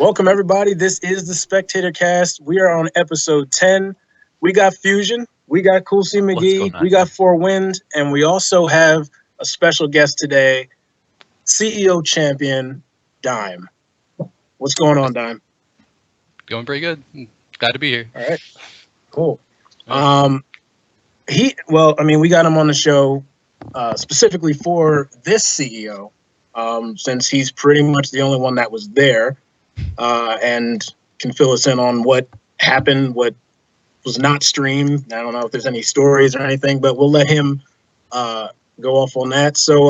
Welcome, everybody. This is the Spectator Cast. We are on episode 10. We got Fusion, we got coolcmcgee, we got Four Wind, and we also have a special guest today, CEO champion, Dime. What's going on, Dime? Going pretty good. Glad to be here. All right, cool. We got him on the show specifically for this CEO, since he's pretty much the only one that was there, and can fill us in on what happened, what was not streamed. I don't know if there's any stories or anything, but we'll let him go off on that. So,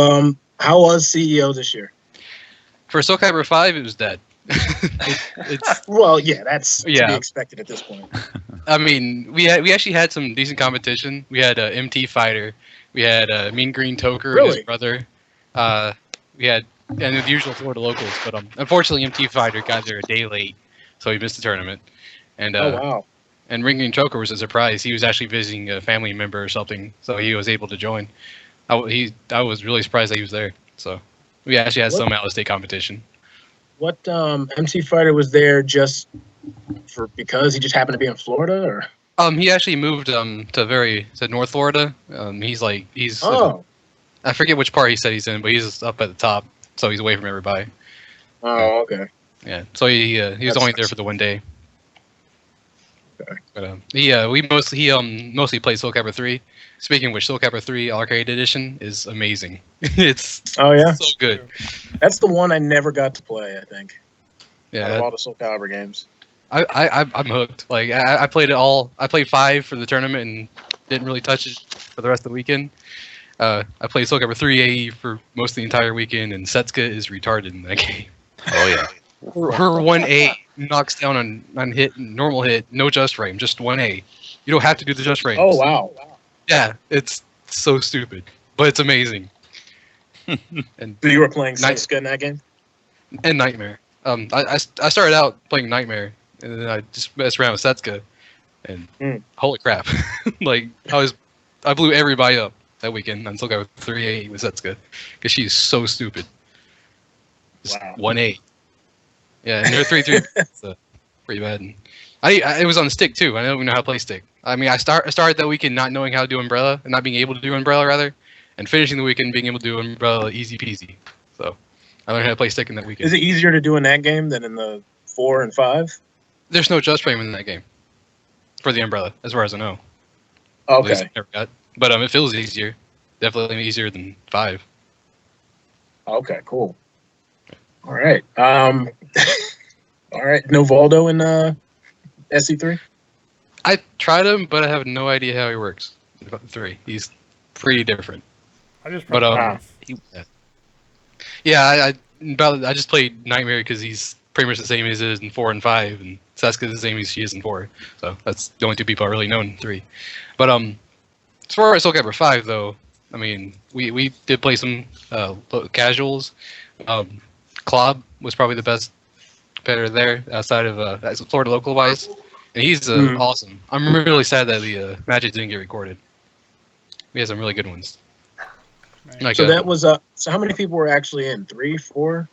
how was CEO this year? For Soulcalibur 5, it was dead. Well, yeah, that's to be expected at this point. I mean, we actually had some decent competition. We had MT Fighter, we had Mean Green Toker and his brother. We had the usual Florida locals, but unfortunately, MT Fighter got there a day late, so he missed the tournament. And oh wow! And Mean Green Toker was a surprise. He was actually visiting a family member or something, so he was able to join. I was really surprised that he was there. So we actually had some out-of-state competition. What MC Fighter was there just because he just happened to be in Florida, or? He actually moved to North Florida. He's I forget which part he said he's in, but he's up at the top, so he's away from everybody. Oh, okay. Yeah, so he was only there for the one day. Okay. But we mostly played Soulcalibur 3. Speaking of which, Soulcalibur 3 Arcade Edition is amazing. It's so good. That's the one I never got to play, I think. Yeah. Out of all the Soulcalibur games. I'm hooked. Like I played it all. I played 5 for the tournament and didn't really touch it for the rest of the weekend. I played Soulcalibur 3 AE for most of the entire weekend, and Setsuka is retarded in that game. Oh yeah. Her 1A knocks down on hit, normal hit, no just frame, just 1A. You don't have to do the just frames. Oh wow. Yeah, it's so stupid, but it's amazing. And so you were playing Setsuka in that game? And Nightmare. I started out playing Nightmare, and then I just messed around with Setsuka, and holy crap! Like I blew everybody up that weekend. I still got 3A with Setsuka because she's so stupid. Just 1A. Yeah, and her 3-3 is pretty bad. And it was on stick too. I don't even know how to play stick. I mean, I started that weekend not knowing how to do Umbrella, and not being able to do Umbrella rather, and finishing the weekend being able to do Umbrella easy peasy. So I learned how to play stick in that weekend. Is it easier to do in that game than in the 4 and 5? There's no just frame in that game for the Umbrella, as far as I know. Okay. But it feels easier. Definitely easier than 5. Okay, cool. All right. All right. No Voldo in SC3? I tried him, but I have no idea how he works. 3. He's pretty different. I just I just played Nightmare because he's pretty much the same as he is in 4 and 5, and Setsuka's the same as she is in 4. So that's the only 2 people I really know in 3. But as far as Soulcalibur 5, though, I mean, we did play some casuals. Klob was probably the best competitor there outside of Florida local wise, and he's awesome. I'm really sad that the matches didn't get recorded. We had some really good ones. Like, so that was so how many people were actually in? 3, 4?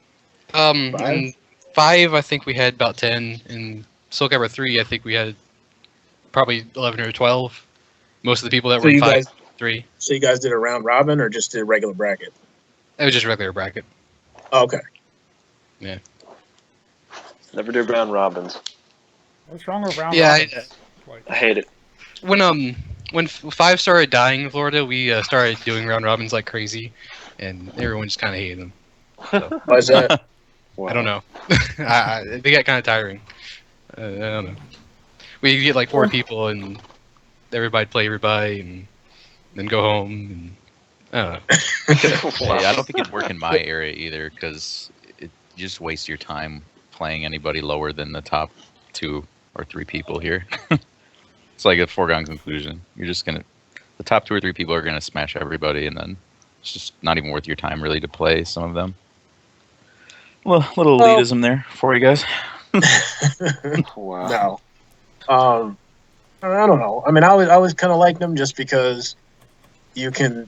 5? In 5, I think we had about 10. In Soulcalibur 3, I think we had probably 11 or 12. Most of the people that were in 5, 3. So you guys did a round robin or just did a regular bracket? It was just a regular bracket. Oh, okay. Yeah. Never did round robins. What's wrong with round robins? I hate it. When 5 started dying in Florida, we started doing round robins like crazy, and everyone just kind of hated them. So, why is that? I don't know. They got kind of tiring. I don't know. We get like 4 people, and everybody'd play everybody, and then go home. And I don't know. I don't think it'd work in my area either, because you just waste your time playing anybody lower than the top 2 or 3 people here. It's like a foregone conclusion. You're just the top 2 or 3 people are gonna smash everybody, and then it's just not even worth your time really to play some of them. Well, little elitism there for you guys. Wow. No. I don't know. I mean, I always kind of like them just because you can.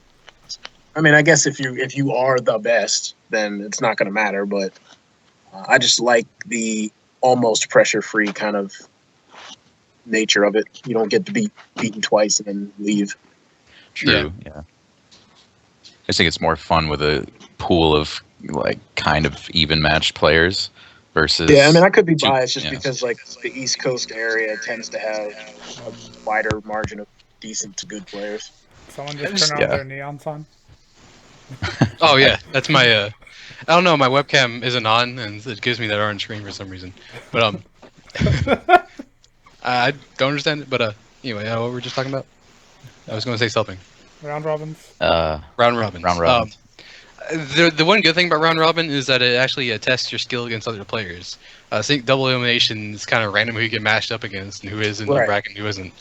I mean, I guess if you are the best, then it's not going to matter. But I just like the almost pressure-free kind of nature of it. You don't get to be beaten twice and then leave. True. Yeah. I just think it's more fun with a pool of like kind of even matched players versus. Yeah, I mean, I could be two- biased just yeah. because like the East Coast area tends to have a wider margin of decent to good players. Someone just turn on their neon sign. Oh yeah, that's my. I don't know. My webcam isn't on, and it gives me that orange screen for some reason. But I don't understand it. But anyway, what were we just talking about? I was going to say something. Round robins. Round robins. Round robins. The one good thing about round robin is that it actually tests your skill against other players. I think double elimination is kind of random who you get matched up against and who is in the bracket and who isn't.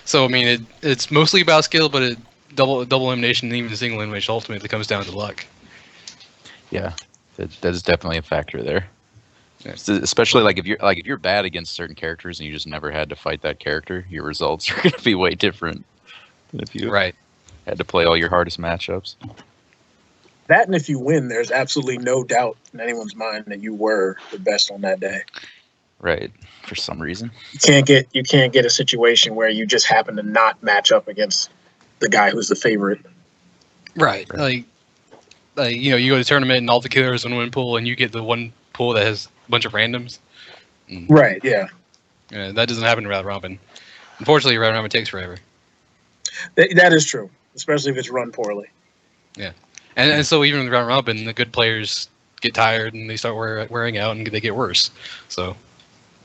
So I mean, it's mostly about skill, but double elimination and even single elimination ultimately comes down to luck. Yeah, that is definitely a factor there. Yeah. Especially like if you're bad against certain characters and you just never had to fight that character, your results are going to be way different than if you had to play all your hardest matchups. That, and if you win, there's absolutely no doubt in anyone's mind that you were the best on that day. Right, for some reason. You can't get a situation where you just happen to not match up against the guy who's the favorite. Right. Like you go to a tournament and all the killers in one pool, and you get the one pool that has a bunch of randoms. Right. Yeah. Yeah, that doesn't happen in round robin. Unfortunately, round robin takes forever. That is true, especially if it's run poorly. Yeah. And so even in the round robin, the good players get tired and they start wearing out and they get worse. So,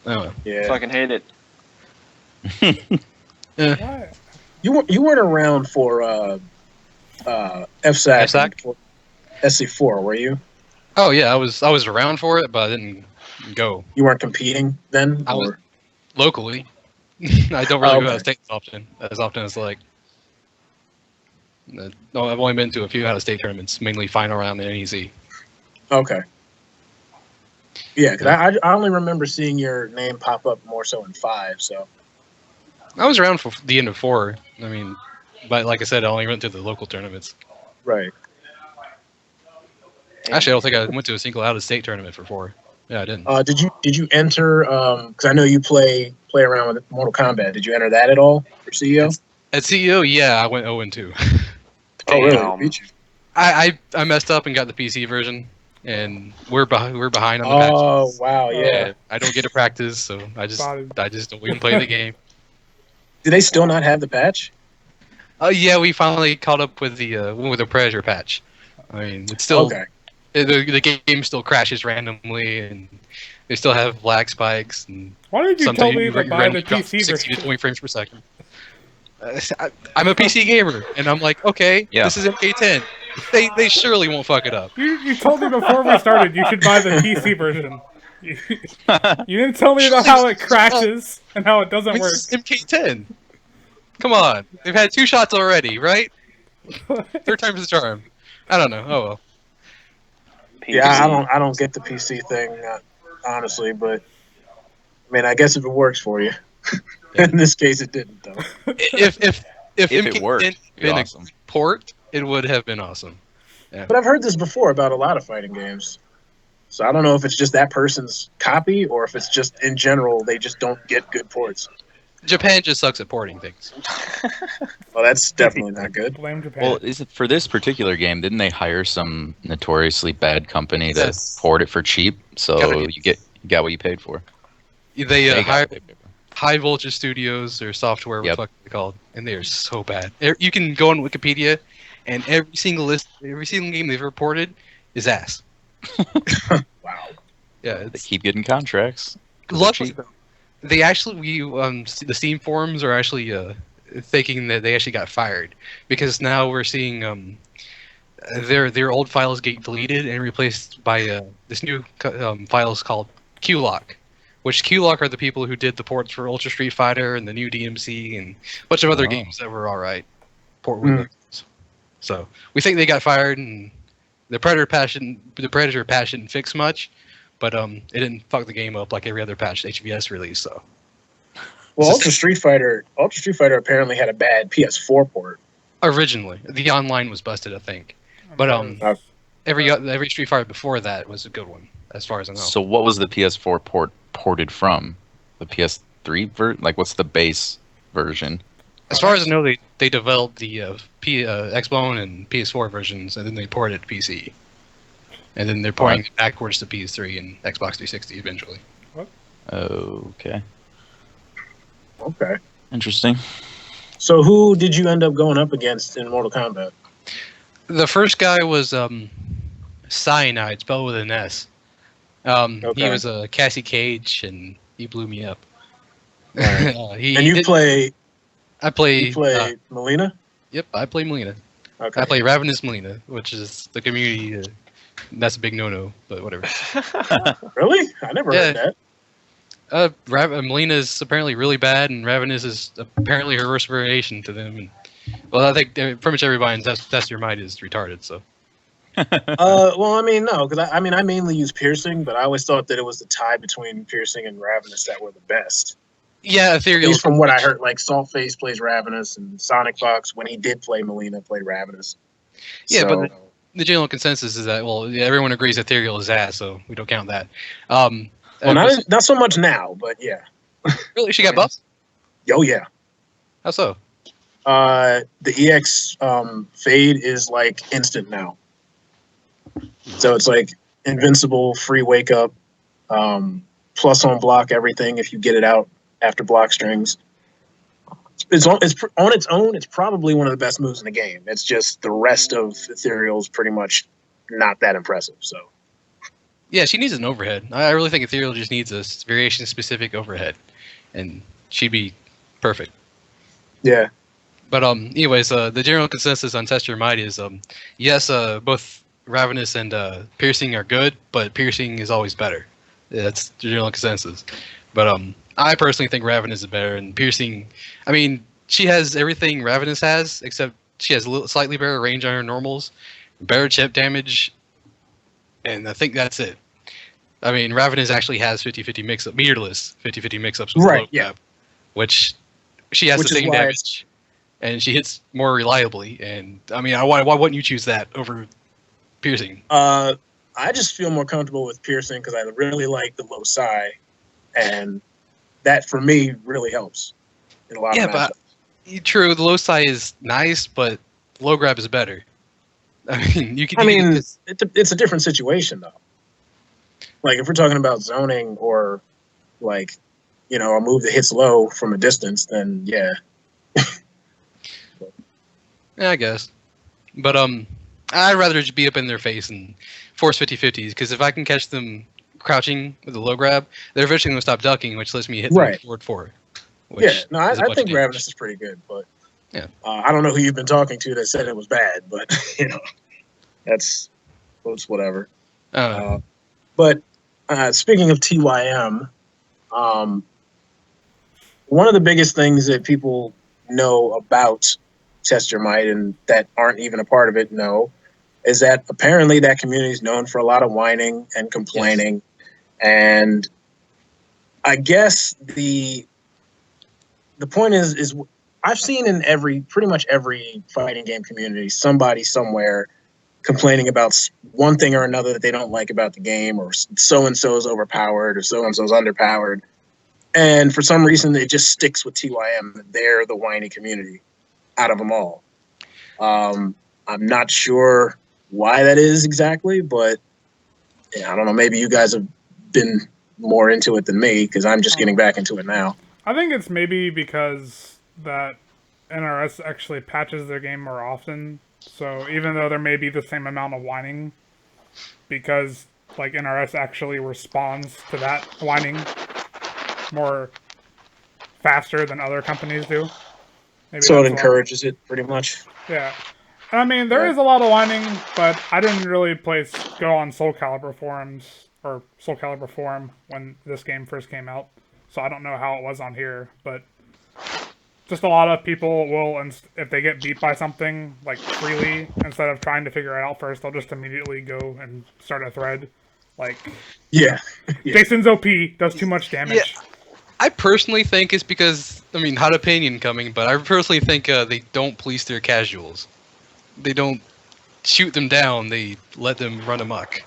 I don't know. Yeah. Fucking hate it. Yeah. You weren't around for FSAC SC4, were you? Oh yeah, I was around for it, but I didn't go. You weren't competing then? I was locally. I don't really go out of state as often as like. No, I've only been to a few out-of-state tournaments, mainly final round and NEC. Okay. Yeah, because I only remember seeing your name pop up more so in 5, so. I was around for the end of 4. I mean, but like I said, I only went to the local tournaments. Right. Actually, I don't think I went to a single out-of-state tournament for 4. Yeah, I didn't. Did you enter? Because I know you play around with Mortal Kombat. Did you enter that at all for CEO? At CEO, yeah, I went 0-2. Oh, really? Beat you. I messed up and got the PC version, and we're behind on the patches. Oh, wow, yeah. I don't get to practice, so I just don't even play the game. Do they still not have the patch? Yeah, we finally caught up with the Predator patch. I mean, it's still the game still crashes randomly, and they still have lag spikes. And why did you tell me to buy the PC 60 to 20 frames per second? I'm a PC gamer, and I'm like, okay, this is MK10. They surely won't fuck it up. You told me before we started you should buy the PC version. You didn't tell me about how it crashes and how it doesn't work. MK10. Come on, they've had 2 shots already, right? Third time's the charm. I don't know. Oh well. Yeah, I don't get the PC thing, honestly, but I mean, I guess if it works for you. In this case, it didn't, though. If it worked, had been awesome. A port, it would have been awesome. Yeah. But I've heard this before about a lot of fighting games. So I don't know if it's just that person's copy or if it's just in general they just don't get good ports. Japan just sucks at porting things. Well, that's definitely not good. Blame Japan. Well, is it for this particular game? Didn't they hire some notoriously bad company to port it for cheap? So you got what you paid for. They hired High Voltage Studios or software, what the fuck they're called, and they are so bad. You can go on Wikipedia, and every single game they've reported is ass. Wow. Yeah, they keep getting contracts. Luckily, they actually the Steam forums are actually thinking that they actually got fired because now we're seeing their old files get deleted and replaced by this new files called QLock. Which QLock are the people who did the ports for Ultra Street Fighter and the new DMC and a bunch of other games that were alright. Port windows. So we think they got fired, and the Predator patch didn't fix much, but it didn't fuck the game up like every other patch HVS release. So. Well, Ultra Street Fighter apparently had a bad PS4 port. Originally, the online was busted, I think, but every Street Fighter before that was a good one, as far as I know. So what was the PS4 port ported from? The PS3 like what's the base version? As far as I know, they developed the Xbone and PS4 versions, and then they ported it to PC. And then they're porting it backwards to PS3 and Xbox 360 eventually. What? Okay. Okay. Interesting. So who did you end up going up against in Mortal Kombat? The first guy was Cyanide, spelled with an S. He was a Cassie Cage, and he blew me up. Right. I play Melina? Yep, I play Melina. Okay. I play Ravenous Melina, which is the community. That's a big no-no, but whatever. Really? I never heard that. Melina is apparently really bad, and Ravenous is apparently her worst variation to them. And, well, I think pretty much everybody in Test Your Might is retarded, so. Well, I mean, no, because I mainly use Piercing, but I always thought that it was the tie between Piercing and Ravenous that were the best. Yeah, Ethereal. At least from what I heard, like Saltface plays Ravenous, and Sonic Fox, when he did play Melina, played Ravenous. Yeah, but the general consensus is that, well, yeah, everyone agrees Ethereal is ass, so we don't count that. Well, not so much now, but yeah. Really? She got buffed? Oh, yeah. How so? The EX fade is like instant now. So it's like invincible, free wake up, plus on block everything if you get it out after block strings. It's on its own. It's probably one of the best moves in the game. It's just the rest of Ethereal is pretty much not that impressive. So yeah, she needs an overhead. I really think Ethereal just needs a variation-specific overhead, and she'd be perfect. Yeah. But anyways, the general consensus on Test Your Might is yes, both Ravenous and Piercing are good, but Piercing is always better. That's the general consensus. But I personally think Ravenous is better, and Piercing, I mean, she has everything Ravenous has, except she has slightly better range on her normals, better chip damage, and I think that's it. I mean, Ravenous actually has 50-50 mix-up, meterless 50-50 mix-ups with right, low grab, which she has the same damage, and she hits more reliably. And I mean, why wouldn't you choose that over Piercing? I just feel more comfortable with Piercing because I really like the low psi, and that for me really helps in a lot of matchups. But true, the low psi is nice, but low grab is better. I mean, it's a different situation though. Like if we're talking about zoning or like, you know, a move that hits low from a distance, then yeah. Yeah, I guess. But I'd rather just be up in their face and force 50-50s, because if I can catch them crouching with a low grab, they're eventually going to stop ducking, which lets me hit them forward 4. Yeah, no, I think Ravenous is pretty good, but yeah, I don't know who you've been talking to that said it was bad, but you know, that's whatever. But speaking of TYM, one of the biggest things that people know about Test Your Might and that aren't even a part of it know is that apparently that community is known for a lot of whining and complaining. Yes. And I guess the point is I've seen in pretty much every fighting game community somebody somewhere complaining about one thing or another that they don't like about the game, or so-and-so is overpowered or so-and-so is underpowered. And for some reason, it just sticks with TYM. They're the whiny community out of them all. I'm not sure why that is exactly, but yeah, I don't know. Maybe you guys have been more into it than me because I'm just getting back into it now. I think it's maybe because that NRS actually patches their game more often. So even though there may be the same amount of whining, because like NRS actually responds to that whining more faster than other companies do. Maybe so it encourages it pretty much. Yeah. I mean, there is a lot of whining, but I didn't really go on Soulcalibur forums or Soulcalibur forum when this game first came out. So I don't know how it was on here, but just a lot of people will, if they get beat by something, like freely, instead of trying to figure it out first, they'll just immediately go and start a thread. Like, yeah. Jason's OP, does too much damage. Yeah. I personally think it's because, I mean, hot opinion coming, but I personally think they don't police their casuals. They don't shoot them down, they let them run amok.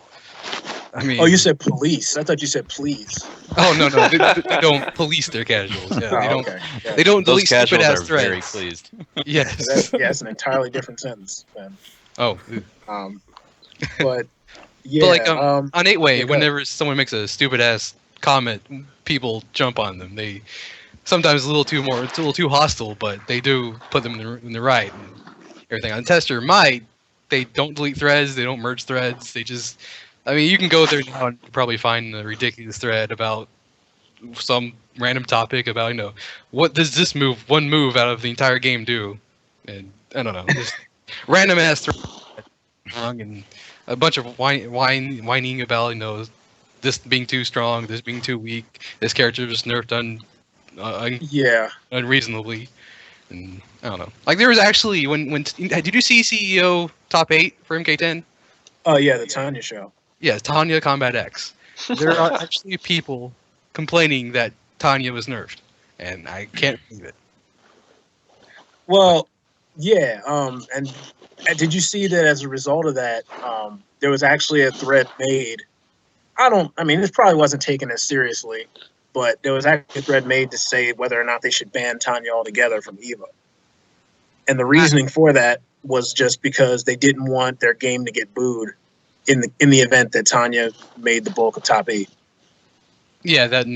I mean, Oh, you said police. I thought you said please. oh no, they don't police their casuals. Yeah, they Oh, don't. okay. Yeah. They don't Those delete stupid casuals ass are threads. very pleased. Yes. That's an entirely different sentence. Then. Oh, But yeah. but like on 8-Way, yeah, go whenever someone makes a stupid ass comment, people jump on them. They sometimes it's a little too hostile, but they do put them in the right and everything. On Tester, they don't delete threads, they don't merge threads. They just, I mean, you can go there now and probably find a ridiculous thread about some random topic about, you know, what does this one move out of the entire game do? And I don't know, just random ass wrong and a bunch of whining about, you know, this being too strong, this being too weak, this character was nerfed Yeah. unreasonably, and I don't know. Like there was actually when did you see CEO top 8 for MK10? Oh yeah, the Tanya show. Yeah, Tanya Combat X. There are actually people complaining that Tanya was nerfed, and I can't believe it. Well, yeah. And did you see that as a result of that, there was actually a thread made? I mean, this probably wasn't taken as seriously, but there was actually a thread made to say whether or not they should ban Tanya altogether from EVO. And the reasoning for that was just because they didn't want their game to get booed in the event that Tanya made the bulk of top 8. Yeah, that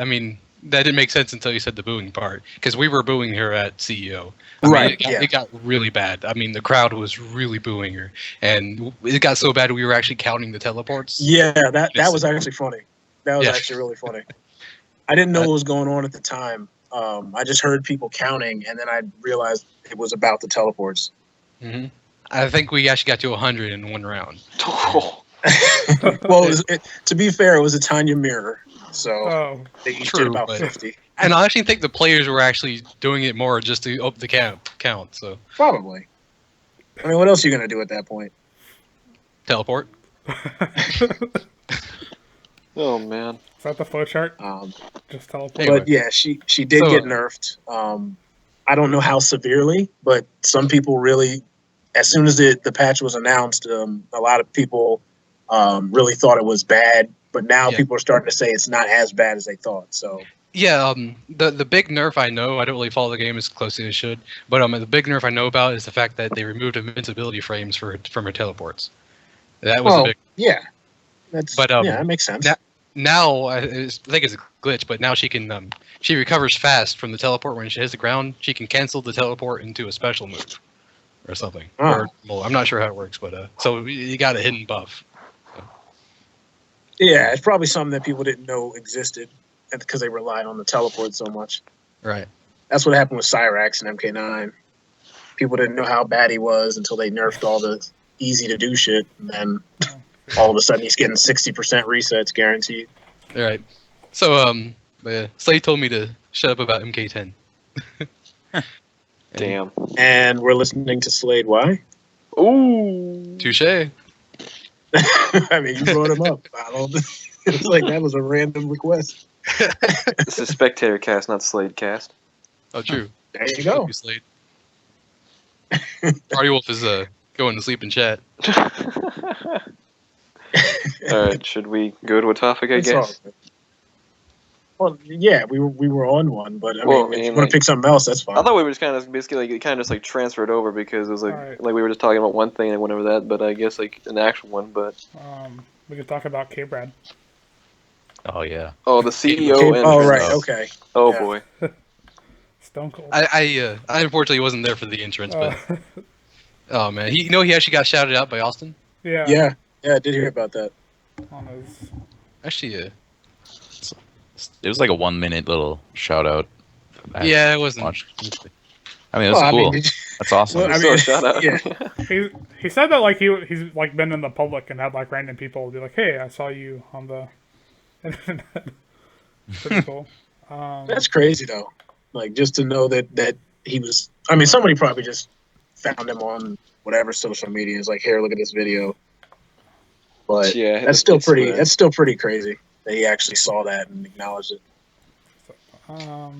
I mean, that didn't make sense until you said the booing part, because we were booing her at CEO. I mean, it got really bad. I mean, the crowd was really booing her, and it got so bad we were actually counting the teleports. Yeah, that was actually funny. That was actually really funny. I didn't know what was going on at the time. I just heard people counting, and then I realized it was about the teleports. Mm-hmm. I think we actually got to 100 in one round. Well, to be fair, it was a Tanya mirror, so they each did about 50. And I actually think the players were actually doing it more just to up the count. So probably. I mean, what else are you gonna do at that point? Teleport. Oh man, is that the flowchart? Just teleport. But yeah, she did get nerfed. I don't know how severely, but some people really, as soon as the patch was announced, a lot of people really thought it was bad. But now people are starting to say it's not as bad as they thought. So yeah, the big nerf I know, I don't really follow the game as closely as I should, but the big nerf I know about is the fact that they removed invincibility frames from her teleports. That was a big that makes sense. Now I think it's a glitch, but now she can she recovers fast from the teleport when she hits the ground. She can cancel the teleport into a special move or something. Or, well, I'm not sure how it works, but so you got a hidden buff. Yeah, it's probably something that people didn't know existed because they relied on the teleport so much. Right. That's what happened with Cyrax and MK9. People didn't know how bad he was until they nerfed all the easy to do shit, and then all of a sudden he's getting 60% resets guaranteed. All right. So Slade told me to shut up about MK10. Damn. And we're listening to Slade. Why? Ooh. Touche. I mean, you brought him up. It's like that was a random request. This is Spectator Cast, not Slade Cast. Oh, true. There you go. Slade. PartyWolf is going to sleep in chat. All right, should we go to a topic? I guess. Well, yeah, we were on one, but I mean, if you want to pick something else, that's fine. I thought we were just kind of basically just transferred over because it was like we were just talking about one thing and went over that, but I guess like an actual one. But we could talk about K-Brad. Oh yeah. Oh, the CEO. Oh right, okay. Oh boy. Stone Cold. I unfortunately wasn't there for the entrance, but oh man, he actually got shouted out by Austin. Yeah, I did hear about that. Actually, it was like a 1-minute little shout out. Yeah, it wasn't. I mean, that's cool. That's awesome. Well, I mean, shout out. Yeah. He said that like he's like been in the public and had like random people be like, "Hey, I saw you on the internet." Pretty cool. That's crazy though. Like just to know that he was. I mean, somebody probably just found him on whatever social media. Is like, here, look at this video. But yeah, that's still pretty. That's still pretty crazy that he actually saw that and acknowledged it. About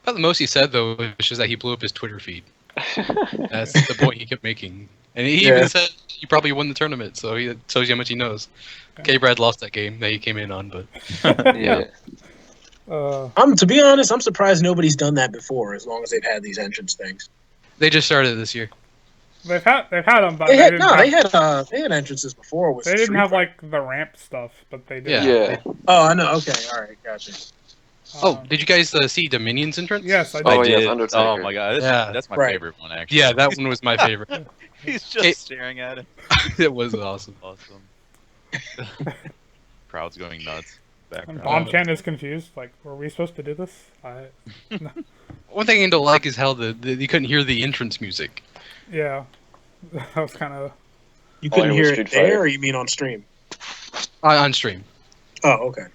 the most he said though was just that he blew up his Twitter feed. That's the point he kept making. And he even said he probably won the tournament, so he shows you how much he knows. K-Brad lost that game that he came in on, but Yeah. To be honest, I'm surprised nobody's done that before. As long as they've had these entrance things, they just started it this year. They've had them, but they had entrances before. With they didn't Street have Fighter. like the ramp stuff, but they did. Yeah. Oh, I know. Okay, all right, gotcha. Oh, did you guys see Dominion's entrance? Yes, I did. Oh, yes, did. Undertaker. Oh my god, that's my favorite one actually. Yeah, that one was my favorite. He's just staring at it. It was awesome. Crowd's going nuts. And Bombcan is confused. Like, were we supposed to do this? One thing I don't like is how you couldn't hear the entrance music. Yeah, that was kind of. You couldn't hear it there, or you mean on stream? On stream. Oh, okay.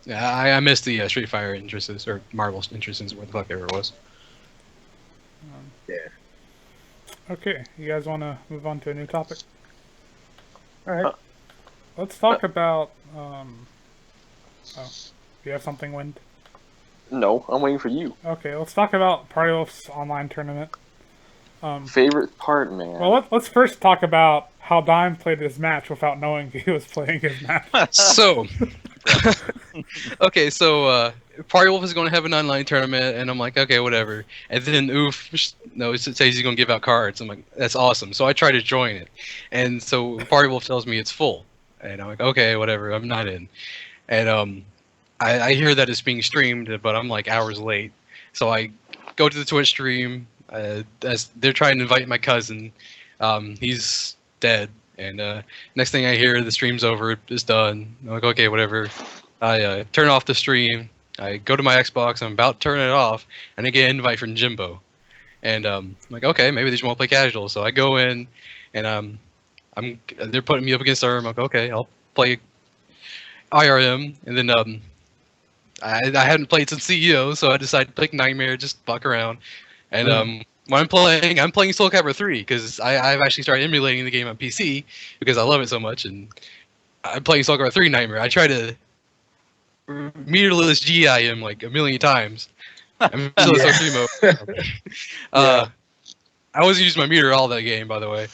Yeah, I missed the Street Fighter entrances, or Marvel entrances, where the fuck ever it was. Yeah. Okay, you guys want to move on to a new topic? All right. Let's talk about. Do you have something, Wind? No, I'm waiting for you. Okay, let's talk about PartyWolf's online tournament. Favorite part, man. Well, let's first talk about how Dime played his match without knowing he was playing his match. So, okay, so PartyWolf is going to have an online tournament, and I'm like, okay, whatever. And then Oof says he's going to give out cards. I'm like, that's awesome. So I try to join it, and so PartyWolf tells me it's full, and I'm like, okay, whatever, I'm not in. And I hear that it's being streamed, but I'm like hours late. So I go to the Twitch stream. As they're trying to invite my cousin. He's dead. And next thing I hear, the stream's over. It's done. I'm like, okay, whatever. I turn off the stream. I go to my Xbox. I'm about to turn it off. And I get an invite from Jimbo. And I'm like, okay, maybe they just want to play casual. So I go in, and they're putting me up against her. I'm like, okay, I'll play IRM. And then I hadn't played since CEO, so I decided to pick Nightmare, just fuck around. And when I'm playing Soulcalibur 3 because I've actually started emulating the game on PC because I love it so much, and I'm playing Soulcalibur 3 Nightmare. I try to meterless GI him like a million times. I'm still in SO3 mode. I wasn't using my meter all that game, by the way.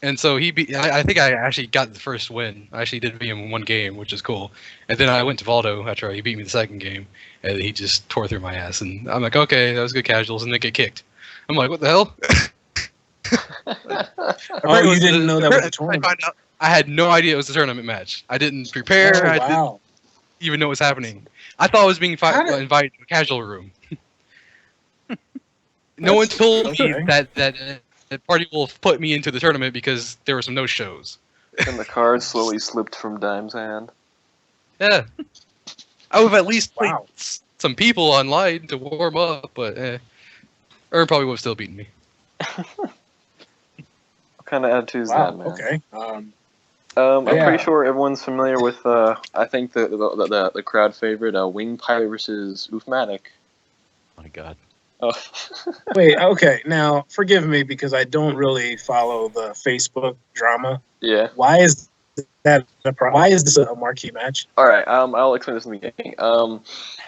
And so he beat. I think I actually got the first win. I actually did beat him in one game, which is cool. And then I went to Voldo after he beat me the second game, and he just tore through my ass. And I'm like, okay, that was good casuals, and then get kicked. I'm like, what the hell? You didn't know that was a tournament. I had no idea it was a tournament match. I didn't prepare. Oh, wow. I didn't even know what was happening. I thought I was being invited to a casual room. No one told me that PartyWolf put me into the tournament because there were some no-shows. And the card slowly slipped from Dime's hand. Yeah. I would have at least played some people online to warm up, but Ern probably would have still beaten me. What kind of attitude is that, man? Okay. I'm pretty sure everyone's familiar with, I think, the crowd favorite, Wing Pilot versus oofmatic. Oh my god. Oh. Wait, okay. Now, forgive me because I don't really follow the Facebook drama. Yeah. Why is that a problem? Why is this a marquee match? All right, I'll explain this in the beginning.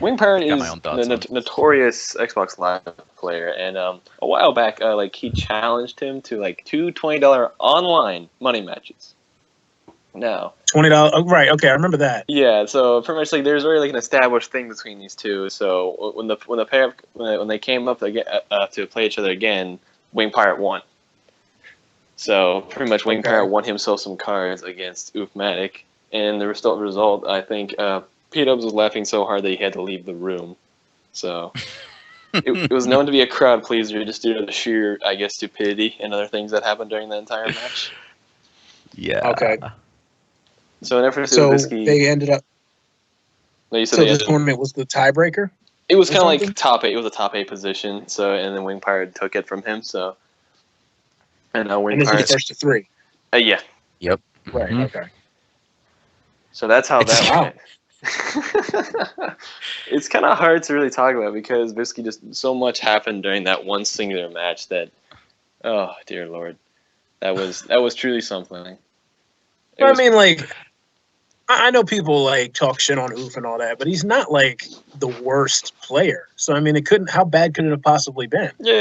Wing Pirate is the notorious Xbox Live player, and a while back, he challenged him to two $20 online money matches. No. $20. Oh, right. Okay, I remember that. Yeah. So pretty much there's already an established thing between these two. So when they came up to play each other again, Wing Pirate won. So pretty much Wing Pirate won himself some cards against oofmatic, and the result, I think, P-Dubs was laughing so hard that he had to leave the room. So it was known to be a crowd pleaser just due to the sheer, I guess, stupidity and other things that happened during the entire match. Yeah. Okay. So in effort to they ended up. No, you said so this tournament was the tiebreaker. It was kind of like top 8. It was a top 8 position. So and then Wing Pirate took it from him. So and Wing this Pirate is the first to 3. Yeah. Yep. Right. Mm-hmm. Okay. So that's how that went. It's kind of hard to really talk about because basically just so much happened during that one singular match that, oh dear Lord, that was truly something. I mean, I know people like talk shit on Oof and all that, but he's not like the worst player. So I mean, it couldn't. How bad could it have possibly been? Yeah,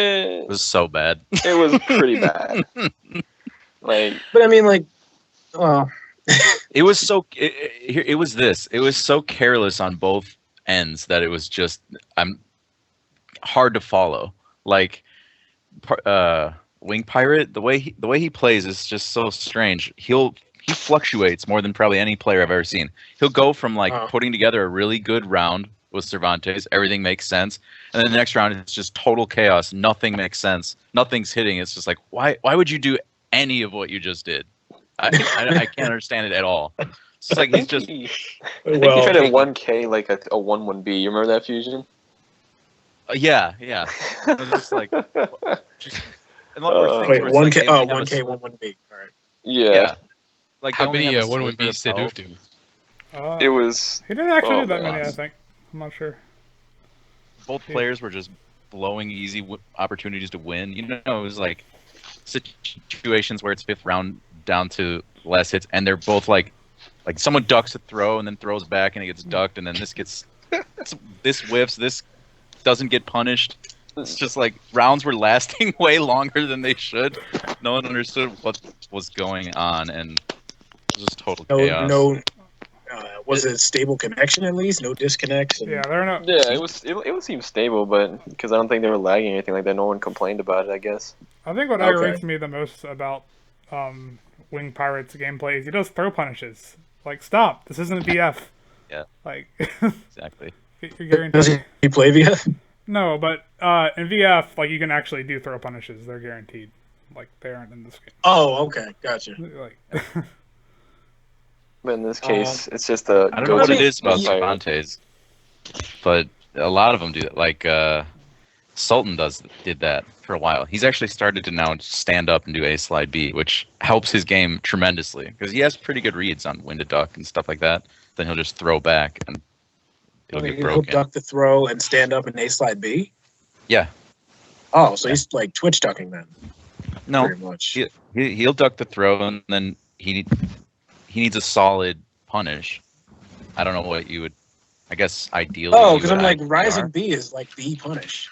It was so bad. it was pretty bad. Like, But I mean, like, well, It was so. It was this. It was so careless on both ends that it was just hard to follow. Like, Wing Pirate, the way he plays is just so strange. He fluctuates more than probably any player I've ever seen. He'll go from like putting together a really good round with Cervantes, everything makes sense, and then the next round it's just total chaos. Nothing makes sense. Nothing's hitting. It's just like why would you do any of what you just did? I can't understand it at all. It's just like he's just. I think he tried a 1K like a 1-1B. You remember that fusion? Yeah. It was just like. Wait, 1K, 1K, 1-1B. All right. Yeah. Like How many 1-1Bs did Oof do? It was. He didn't actually do that my many, I gosh. think. I'm not sure. Both players were just blowing easy opportunities to win. You know, it was like situations where it's 5th round down to last hits, and they're both like someone ducks a throw and then throws back and it gets ducked, and then this whiffs, this doesn't get punished. It's just like rounds were lasting way longer than they should. No one understood what was going on, and it was just total chaos. Was it a stable connection at least? No disconnects? Yeah, there are no. Yeah, it would seem stable, but because I don't think they were lagging or anything like that, no one complained about it. I guess. I think what aggravates me the most about Wing Pirate's gameplay is he does throw punishes. Like, stop! This isn't a VF. Yeah. Like. Exactly. You're guaranteed. Does he play VF? No, but in VF, like you can actually do throw punishes. They're guaranteed. Like they aren't in this game. Oh, okay, gotcha. Like. But in this case, it's just a. I don't know what it is about Cervantes, but a lot of them do that. Like Sultan did that for a while. He's actually started to now stand up and do A slide B, which helps his game tremendously because he has pretty good reads on when to duck and stuff like that. Then he'll just throw back and it'll get broken. He'll duck the throw and stand up in A slide B. Yeah. Oh, so he's like twitch ducking then. No, Pretty much. He'll duck the throw and then he needs a solid punish. I don't know what you would. I guess ideally. Oh, because I'm like rising B is like the punish.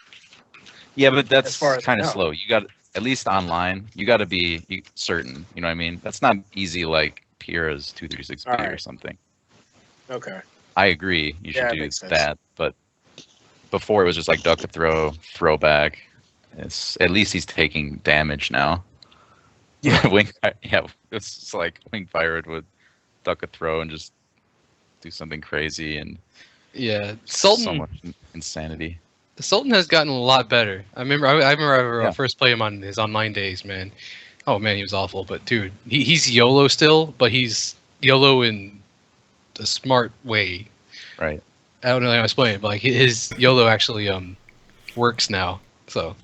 Yeah, but that's far as kind I of know. slow. You got at least online. You got to be certain. You know what I mean? That's not easy like Pira's 236B or Alright. something. Okay. I agree. You should Yeah, do makes sense. that. But before it was just like duck the throw back. It's at least he's taking damage now. Yeah. It's just like Wing Pirate would duck a throw and just do something crazy and Yeah, so Sultan. much insanity. Sultan has gotten a lot better. I remember first playing him on his online days, man. Oh man, he was awful. But dude, he's YOLO still, but he's YOLO in a smart way. Right. I don't know how to explain it, but like his YOLO actually works now. So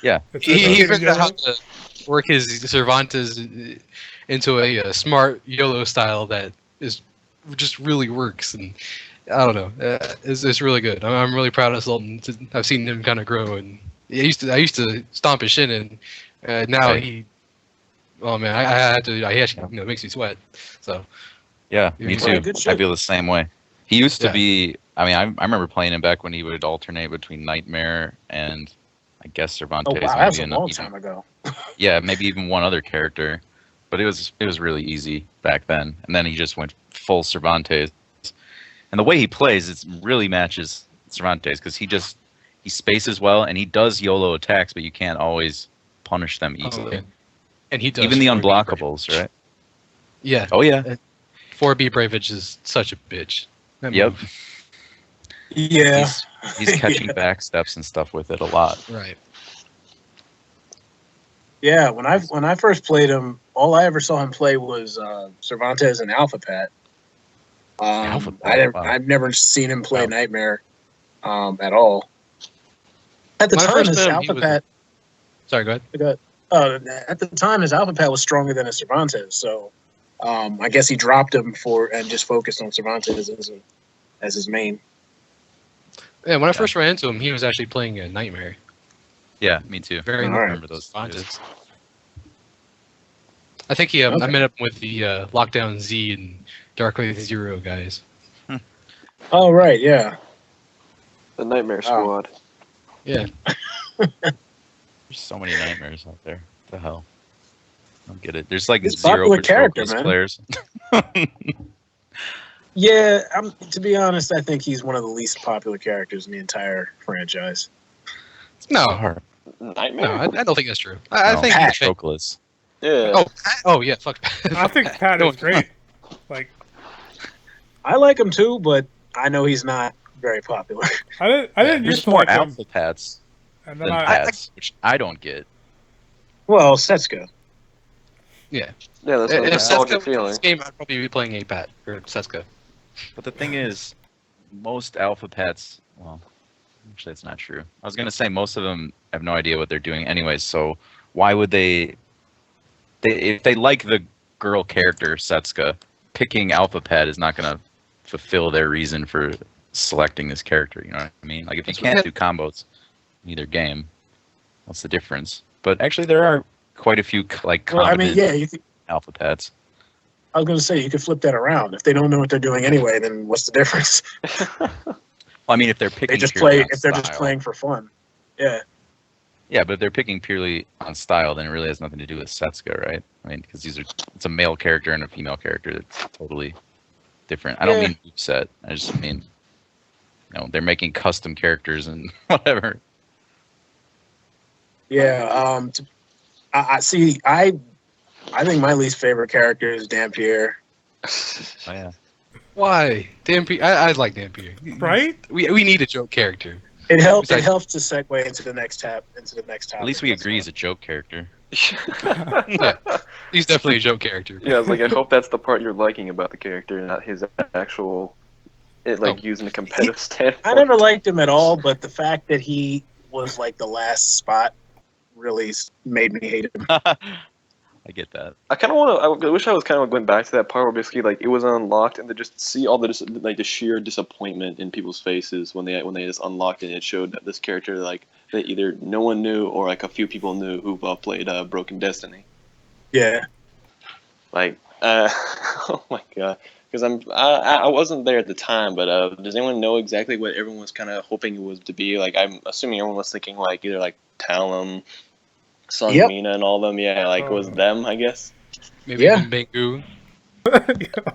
Yeah. he figured out how to work his Cervantes into a smart YOLO style that is just really works, and I don't know, it's really good. I'm really proud of Sultan. I've seen him kind of grow, and I used to stomp his shin, and now Right. he, oh man, I had to. He actually makes me sweat. So Yeah, me Well, too. good I shit. feel the same way. He used to Yeah. be. I mean, I remember playing him back when he would alternate between Nightmare and I guess Cervantes. Oh wow, that's a maybe long even- time ago. Yeah, maybe even one other character, but it was really easy back then. And then he just went full Cervantes, and the way he plays, it really matches Cervantes because he spaces well and he does YOLO attacks, but you can't always punish them easily. man. And he does Even the 4B unblockables, breakage. right? Yeah, Oh yeah. 4B breakage is such a bitch. That Yep. move. Yeah. He's catching back steps and stuff with it a lot. Right. Yeah, when I first played him, all I ever saw him play was Cervantes and Alpha Pat. Alpha Pat, wow. I've never seen him play Wow. Nightmare at all. At the When I time, first his met him, he Alpha was- Pat, Sorry, go ahead. at the time, his Alpha Pat was stronger than his Cervantes. So I guess he dropped him and just focused on Cervantes as his main. Yeah, when I first ran into him, he was actually playing a Nightmare. Yeah, me too. Very I Alright. remember those. Cervantes. I think I Okay. met up with the Lockdown Z and Darkly Zero guys. Oh, right, yeah. The Nightmare Wow. Squad. Yeah. There's so many nightmares out there. What the hell? I don't get it. There's like He's a 0 popular character, Patroclus man. players. Yeah, to be honest, I think he's one of the least popular characters in the entire franchise. No, Hard. Nightmare? no, I don't think that's true. I No, think he's fake. Patroclus. Yeah. Oh yeah, fuck. I think Pat No, is great. Like, I like him too, but I know he's not very popular. I didn't There's used to more like him, alpha pats and than then pats, which I don't get. Well, Setsuka. Yeah. Yeah, that's what If nostalgic Setsuka feeling. this game, I'd probably be playing a Pat or Setsuka. But the thing is, most alpha pats, well, actually, that's not true. I was going to say most of them have no idea what they're doing anyways, so why would they if they like the girl character, Setsuka, picking alpha pad is not going to fulfill their reason for selecting this character, you know what I mean? Like, if you can't do combos in either game, what's the difference? But actually, there are quite a few, like, Well, I competent mean, yeah, you could, alpha pads. I was going to say you could flip that around. If they don't know what they're doing anyway, then what's the difference? Well, I mean, if they're picking They just purely play on if they're just style. playing for fun. Yeah. Yeah, but if they're picking purely on style, then it really has nothing to do with Setsuka, right? I mean, because it's a male character and a female character that's totally different. I don't Yeah. mean set. I just mean, they're making custom characters and whatever. Yeah. I see. I think my least favorite character is Dampierre. Oh yeah. Why? Dampierre. I like Dampierre. right? We need a joke character. It helps. It Besides- helps to segue into the next tab. At least we agree he's a joke character. He's definitely a joke character. Yeah, I was like, I hope that's the part you're liking about the character, not his actual, using a competitive standpoint. I never liked him at all, but the fact that he was like the last spot really made me hate him. I get that. I kind of want to. I wish I was kind of going back to that part where basically like it was unlocked, and to just see all the sheer disappointment in people's faces when they just unlocked it. And it showed that this character like that either no one knew or like a few people knew who played Broken Destiny. Yeah. Like, oh my god, because I wasn't there at the time, but does anyone know exactly what everyone was kind of hoping it was to be? Like, I'm assuming everyone was thinking like either like Talum, Sun Yep. Mina, and all of them. Yeah, like it was them, I guess. Maybe Yeah. even Bangu.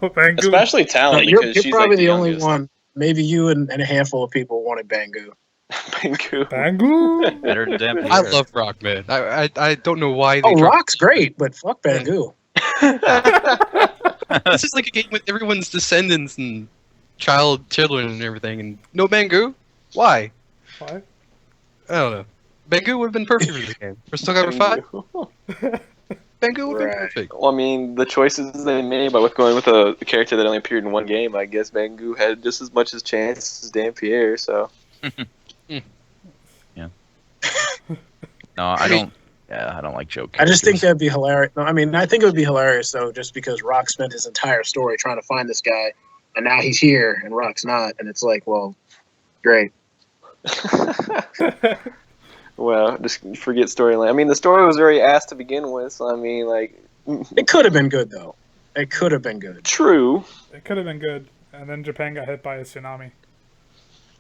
Oh, thank you. Especially Talum, You're because she's probably like the only youngest. one. Maybe you and a handful of people wanted Bangu. Bangu. Bangu. Better than Dampierre. I love Rock, man. I don't know why they. Oh, dropped- Rock's great, but fuck Bangu. This is like a game with everyone's descendants and children and everything, and no Bangu. Why? What? I don't know. Bangu would have been perfect for this game. For Soulcalibur 5, Bangu would have been Right. perfect. Well, I mean, the choices they made by going with a character that only appeared in one game, I guess Bangu had just as much as chance as Dampierre, so. No, I don't. Yeah, I don't like joke I characters. just think that'd be hilarious. No, I mean, I think it would be hilarious though, just because Rock spent his entire story trying to find this guy, and now he's here and Rock's not, and it's like, well, great. Well, just forget storyline. I mean, the story was very ass to begin with, so I mean, like, It could have been good though. It could have been good. true. It could have been good, and then Japan got hit by a tsunami.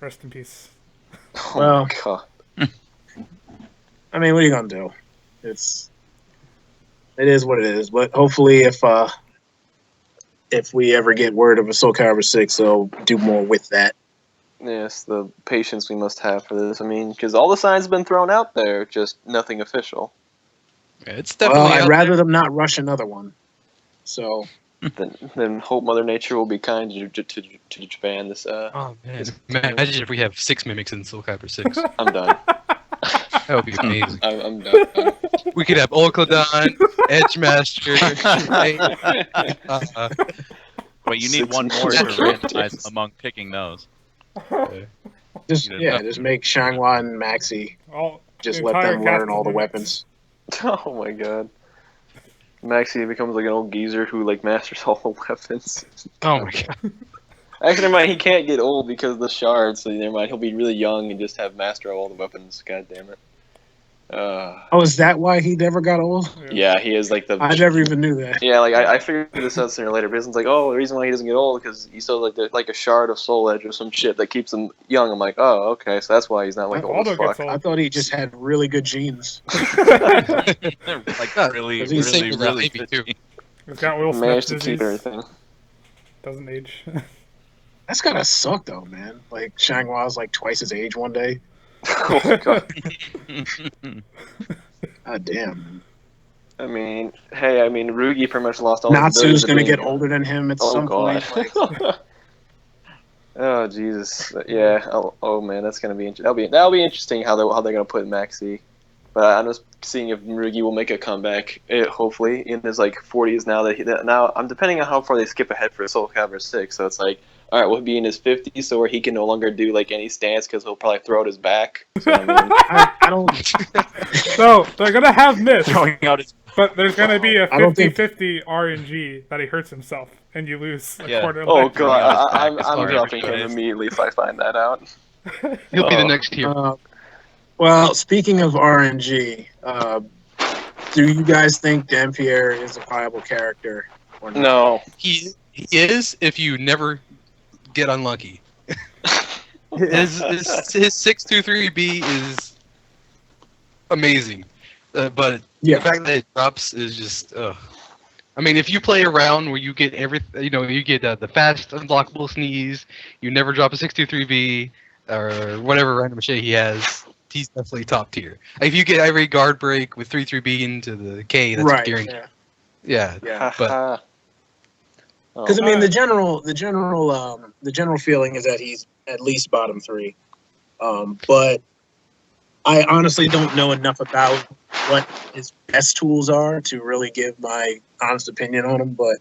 Rest in peace. Oh Well. my god. I mean, what are you gonna do? It is what it is. But hopefully, if we ever get word of a Soulcalibur 6, they'll do more with that. Yes, the patience we must have for this. I mean, because all the signs have been thrown out there, just nothing official. Yeah, it's definitely. Well, I'd out rather them not rush another one. So Then hope Mother Nature will be kind to Japan. This Oh man! Imagine if we have 6 mimics in Soulcalibur 6. I'm done. That would be amazing. I'm done. We could have Olcodon, Edgemaster. Wait, you need 6 one more to minutes. randomize among picking those. just You know, yeah, just make Shangwa and Maxi. All, Just the let entire them cast learn of all the mimics. weapons. Oh my god. Maxie becomes like an old geezer who like masters all the weapons. Oh my god! Actually, never mind. He can't get old because of the shards. So never mind. He'll be really young and just have master of all the weapons. God damn it. Oh, is that why he never got old? Yeah, he is like the. I never even knew that. Yeah, like I figured this out sooner or later. But it's like, oh, the reason why he doesn't get old because he's still like a shard of soul edge or some shit that keeps him young. I'm like, oh, okay, so that's why he's not like old as Voldo fuck. gets old. I thought he just had really good genes. Like really, Does he really, sing really with good. too? He's got Will Smith Managed to disease. keep everything. Doesn't age. That's gotta suck though, man. Like Shanghua's like twice his age one day. Oh my god. God damn. I mean, hey, Rugi pretty much lost all his Natsu's abilities to gonna being- get older than him at Oh some god. point. Like, Oh Jesus. Yeah. Oh man, that's gonna be that'll be interesting how they're gonna put Maxi. But I'm just seeing if Rugi will make a comeback. Hopefully in his like 40s now now I'm depending on how far they skip ahead for Soulcalibur 6. So it's like, all right, we'll be in his 50s, so where he can no longer do like any stance because he'll probably throw out his back. So, I mean, I don't. So they're gonna have miss, Throwing out his but there's gonna be a I don't think- 50-50 RNG that he hurts himself and you lose a Yeah. quarter. oh life. god, back I'm as far dropping as him it is. immediately if I find that out. He'll be the Oh. next tier. Well, speaking of RNG, do you guys think Dampierre is a viable character or not? No. He is if you never get unlucky. his 623B is amazing, but Yeah. the fact that it drops is just. I mean, if you play around where you get you get the fast unblockable sneeze, you never drop a 623B or whatever random shit he has. He's definitely top tier. If you get every guard break with 3-3B into the K, that's Right. guaranteed. Yeah. Yeah, but Because I mean, the general feeling is that he's at least bottom 3. But I honestly don't know enough about what his best tools are to really give my honest opinion on him. But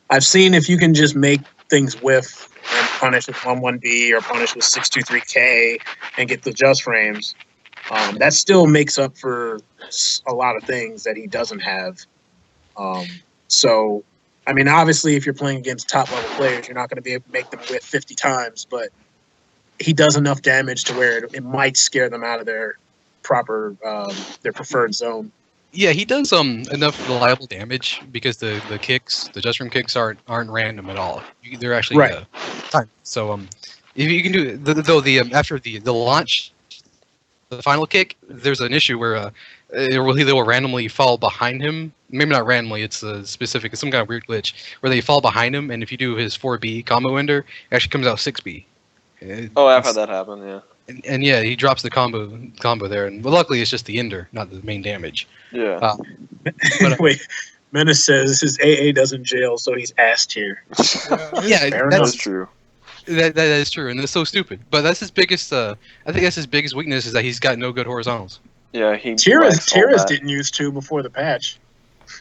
I've seen if you can just make things whiff and punish with 1-1B or punish with 623K and get the just frames, that still makes up for a lot of things that he doesn't have. So, I mean, obviously, if you're playing against top level players, you're not going to be able to make them whiff 50 times, but he does enough damage to where it might scare them out of their their preferred zone. yeah, he does enough reliable damage because the kicks, the just room kicks aren't random at all. They're actually Right. timed. So if you can do after the launch, the final kick, there's an issue where they will randomly fall behind him. Maybe not randomly, it's specific. It's some kind of weird glitch where they fall behind him, and if you do his 4B combo ender, it actually comes out 6B. Oh, I've had that happen. Yeah. And yeah, he drops the combo there, and luckily it's just the ender, not the main damage. Yeah. But, Wait, Menace says his AA doesn't jail, so he's ass tier. Yeah, Fair That's enough. true. that is true, and it's so stupid. But that's his biggest. I think that's his biggest weakness is that he's got no good horizontals. Yeah, he. Tira's lacks all that. didn't use 2 before the patch.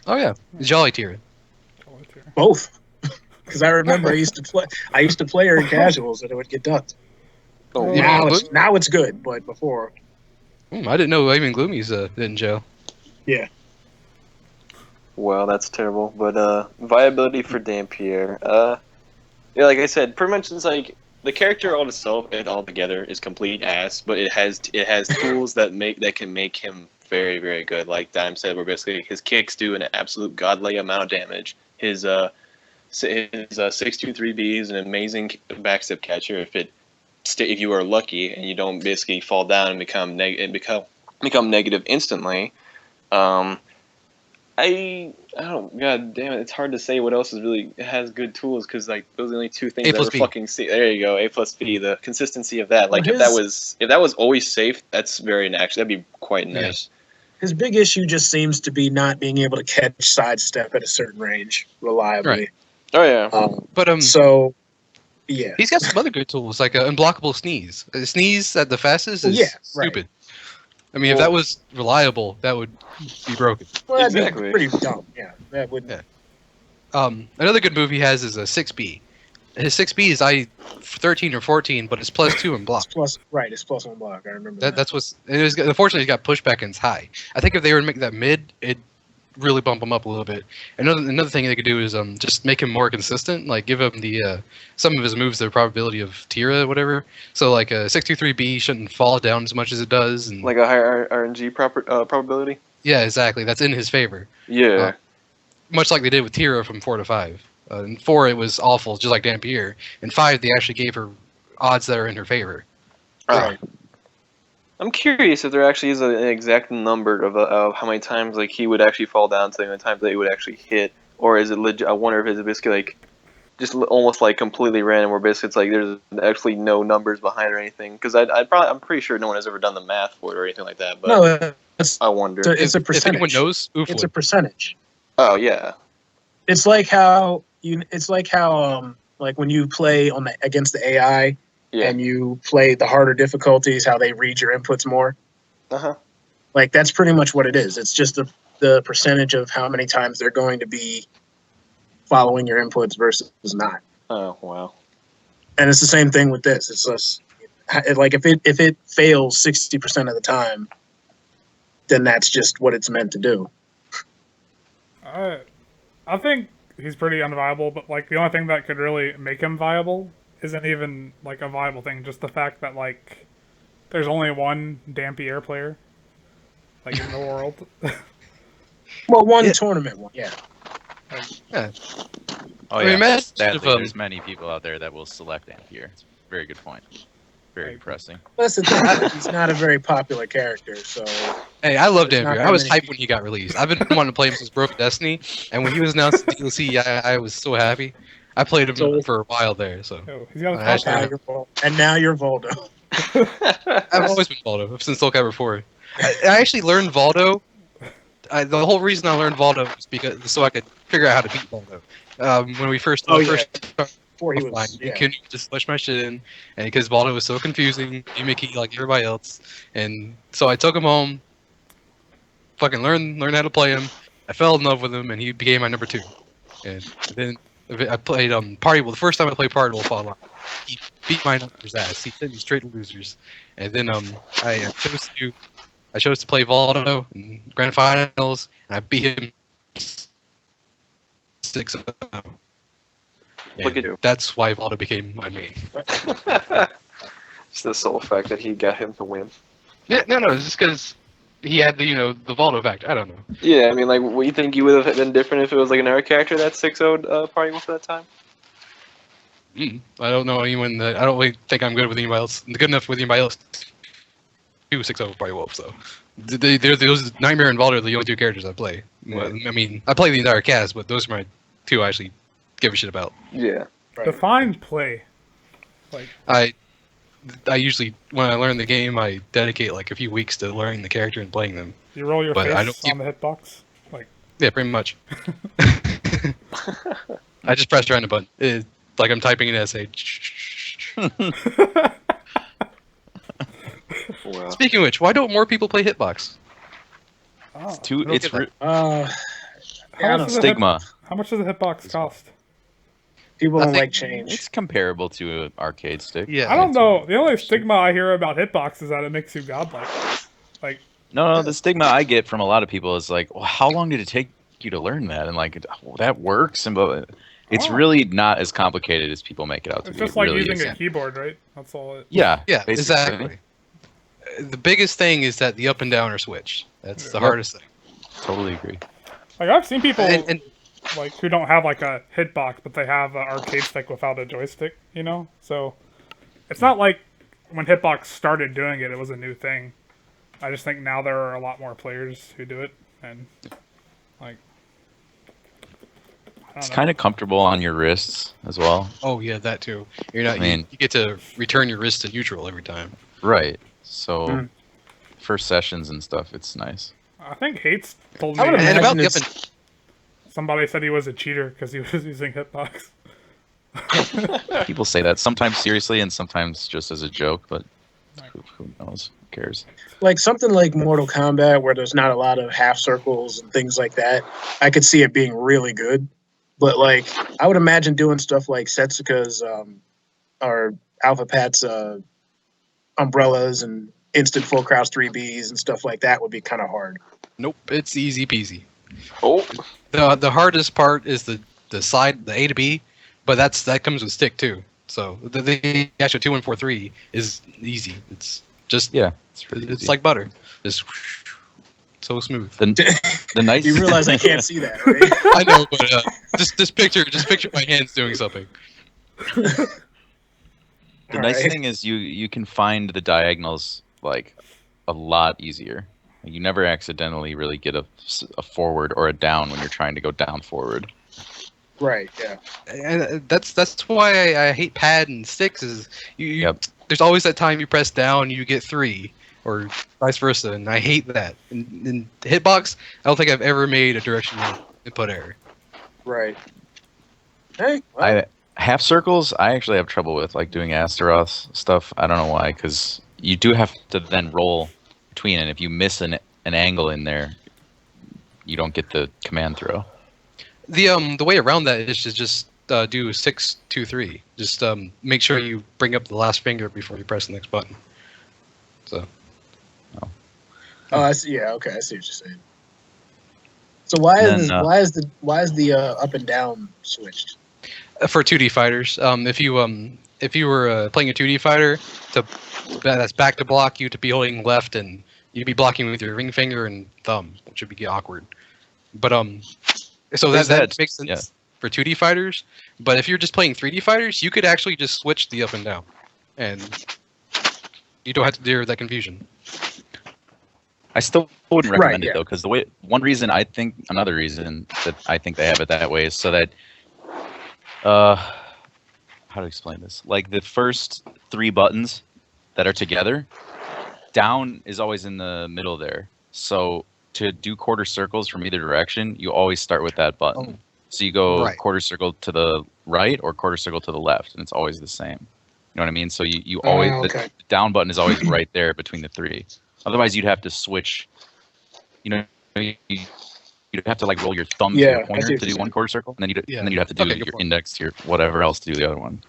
Oh yeah, Jolly tier. Both. Because I remember I used to play her in casuals and it would get ducked. Oh, Yeah. wow. Now it's good, but before. I didn't know even Gloomy's in jail. Yeah. Well, that's terrible. But viability for Dampierre. Yeah, like I said, pretty much it's like the character on itself and all together is complete ass, but it has tools that can make him very, very good. Like Dime said, where basically his kicks do an absolute godly amount of damage. His 623B is an amazing backstep catcher if you are lucky and you don't basically fall down and become negative instantly. I don't. God damn it! It's hard to say what else has good tools because like those are the only two things A I plus ever B. fucking see. There you go. A plus B. The consistency of that. Like Well, if that was always safe, that's very nice. That'd be quite nice. His big issue just seems to be not being able to catch sidestep at a certain range reliably. Right. Oh yeah. But So, yeah. he's got some other good tools like unblockable sneeze. Sneeze at the fastest is Yeah, right. stupid. I mean, if that was reliable, that would be broken. Well, that'd Exactly. be pretty dumb. Yeah, that would. Yeah. Another good move he has is a 6B. His 6B is 13 or 14, but it's +2 in block. It's plus 1 block. I remember that. That's what's. Unfortunately, he's got pushback and it's high. I think if they were to make that mid, it'd really bump him up a little bit. Another thing they could do is just make him more consistent. Like give him the some of his moves the probability of Tira, whatever. So like a 623B shouldn't fall down as much as it does, and Like a higher RNG probability. yeah, exactly. That's in his favor. Yeah. Much like they did with Tira from 4 to 5. In 4 it was awful, just like Dampierre. In 5 they actually gave her odds that are in her favor. Right. I'm curious if there actually is an exact number of how many times like he would actually fall down to, how many times that he would actually hit, or is it legit? I wonder if it's basically like just almost like completely random, where basically it's like there's actually no numbers behind it or anything. Because I'm pretty sure no one has ever done the math for it or anything like that. But No, I wonder. it's a If percentage. anyone knows, Oof It's would. a percentage. Oh yeah. It's like how like when you play against the AI Yeah. and you play the harder difficulties, how they read your inputs more. Uh-huh. Like that's pretty much what it is. It's just the percentage of how many times they're going to be following your inputs versus not. Oh wow. And it's the same thing with this. It's just like if it fails 60% of the time, then that's just what it's meant to do. I think he's pretty unviable, but like the only thing that could really make him viable isn't even like a viable thing. Just the fact that like there's only one Dampierre player like in the world. Well, one Yeah. tournament one, yeah. Yeah. Oh I yeah. mean, imagine Sadly, if, there's many people out there that will select Dampierre. It's a very good point. Very Right. depressing. That's the thing. Like, he's not a very popular character, so Hey, I love There's not Dampierre. that I was many hyped when he got released. I've been wanting to play him since Broken Destiny, and when he was announced in DLC, I was so happy. I played him So- for a while there, so Oh, he's got a I top actually- now hat. you're Voldo. And now you're Voldo. I've always been Voldo since Soulcalibur 4. I actually learned Voldo. The whole reason I learned Voldo was because so I could figure out how to beat Voldo. When we first, Oh, yeah. started Before he offline, was, you yeah. couldn't just push my shit in, and because Voldo was so confusing, gimmicky like everybody else, and so I took him home, fucking learned how to play him. I fell in love with him, and he became my number 2. And then I played PartyWolf. The first time I played PartyWolf online, he beat my numbers ass. He sent me straight to losers. And then I chose to play Voldo in grand finals, and I beat him 6-0. Look at you. That's why Voldo became my main. Just the sole fact that he got him to win. Yeah, no, it's just because he had the the Voldo effect. I don't know. Yeah, I mean, like, what you think you would have been different if it was like another character that 6-0'd Party Wolf at that time? I don't know anyone that I don't really think I'm good with anybody else. Good enough with anybody else. 2-6-0 PartyWolf, so those Nightmare and Voldo are the only 2 characters I play. Yeah. I mean, I play the entire cast, but those are my 2 I actually give a shit about. Yeah. Right. Define play. Like I usually when I learn the game, I dedicate like a few weeks to learning the character and playing them. you roll your But I face don't on the hitbox. Like Yeah, pretty much. I just press around the button. It's like I'm typing an essay. Wow. Speaking of which, why don't more people play Hitbox? oh. It's get Yeah, I How don't much, know. stigma. how much does a hitbox cost? People I don't think like change. It's comparable to an arcade stick. Yeah, I don't know. The only stigma I hear about hitbox is that it makes you godlike. Like No, the stigma I get from a lot of people is like, well, how long did it take you to learn that? And like, well, that works. And but it's Oh. really not as complicated as people make it out to it's be. just It like really using isn't. a keyboard, right? That's all it. Yeah, Yeah, basically. exactly. The biggest thing is that the up and down are switched. That's the Yep. hardest thing. Totally agree. Like I've seen people And like who don't have like a hitbox, but they have an arcade stick without a joystick. You know, so it's not like when Hitbox started doing it, it was a new thing. I just think now there are a lot more players who do it, and like I It's don't know. kind of comfortable on your wrists as well. oh yeah, that too. You're not. I mean- you get to return your wrist to neutral every time. Right. So Mm. for sessions and stuff, it's nice. I think Hates told I would me And about imagine the up and somebody said he was a cheater because he was using Hitbox. People say that sometimes seriously and sometimes just as a joke, but who knows? Who cares? Like something like Mortal Kombat, where there's not a lot of half circles and things like that. I could see it being really good, but like I would imagine doing stuff like Setsuka's or Alpha Pat's umbrellas and instant full crouch 3Bs and stuff like that would be kind of hard. nope, it's easy peasy. Oh, The hardest part is the side, the A to B, but that comes with stick too. So the actual 2-1-4-3 is easy. It's just Yeah, it's really it's easy. like butter, just so smooth. The nice. You realize I can't see that, right? I know, but just picture my hands doing something. The nice Alright. thing is you can find the diagonals like a lot easier. You never accidentally really get a forward or a down when you're trying to go down forward. Right, yeah. And that's why I hate pad and sticks. Is Yep. there's always that time you press down, you get 3, or vice versa, and I hate that. In Hitbox, I don't think I've ever made a directional input error. Right. Hey, well, Half circles, I actually have trouble with, like doing Astaroth stuff. I don't know why, because you do have to then roll between, and if you miss an angle in there, you don't get the command throw. The way around that is to just do 6-2-3. Just make sure you bring up the last finger before you press the next button. So oh, I see. Yeah, okay, I see what you're saying. So why And is then, why is the up and down switched? for 2D fighters, if you were playing a 2D fighter that's back to block, you to be holding left, and you'd be blocking with your ring finger and thumb, which would be awkward. But so There's that that, makes sense yeah. for 2D fighters. But if you're just playing 3D fighters, you could actually just switch the up and down, and you don't have to deal with that confusion. I still wouldn't Right, recommend yeah. it though, because another reason that I think they have it that way is so that, how to explain this? Like the first 3 buttons that are together, down is always in the middle there. So to do quarter circles from either direction, you always start with that button. Oh. So you go Right. quarter circle to the right or quarter circle to the left, and it's always the same. You know what I mean? So you Oh, always okay. the down button is always right there between the 3. Otherwise, you'd have to switch. You'd have to like roll your thumb to Yeah, your I see pointer what to you're do one saying. quarter circle, and then Yeah. you'd have to do Okay, good your point. index to your whatever else to do the other one.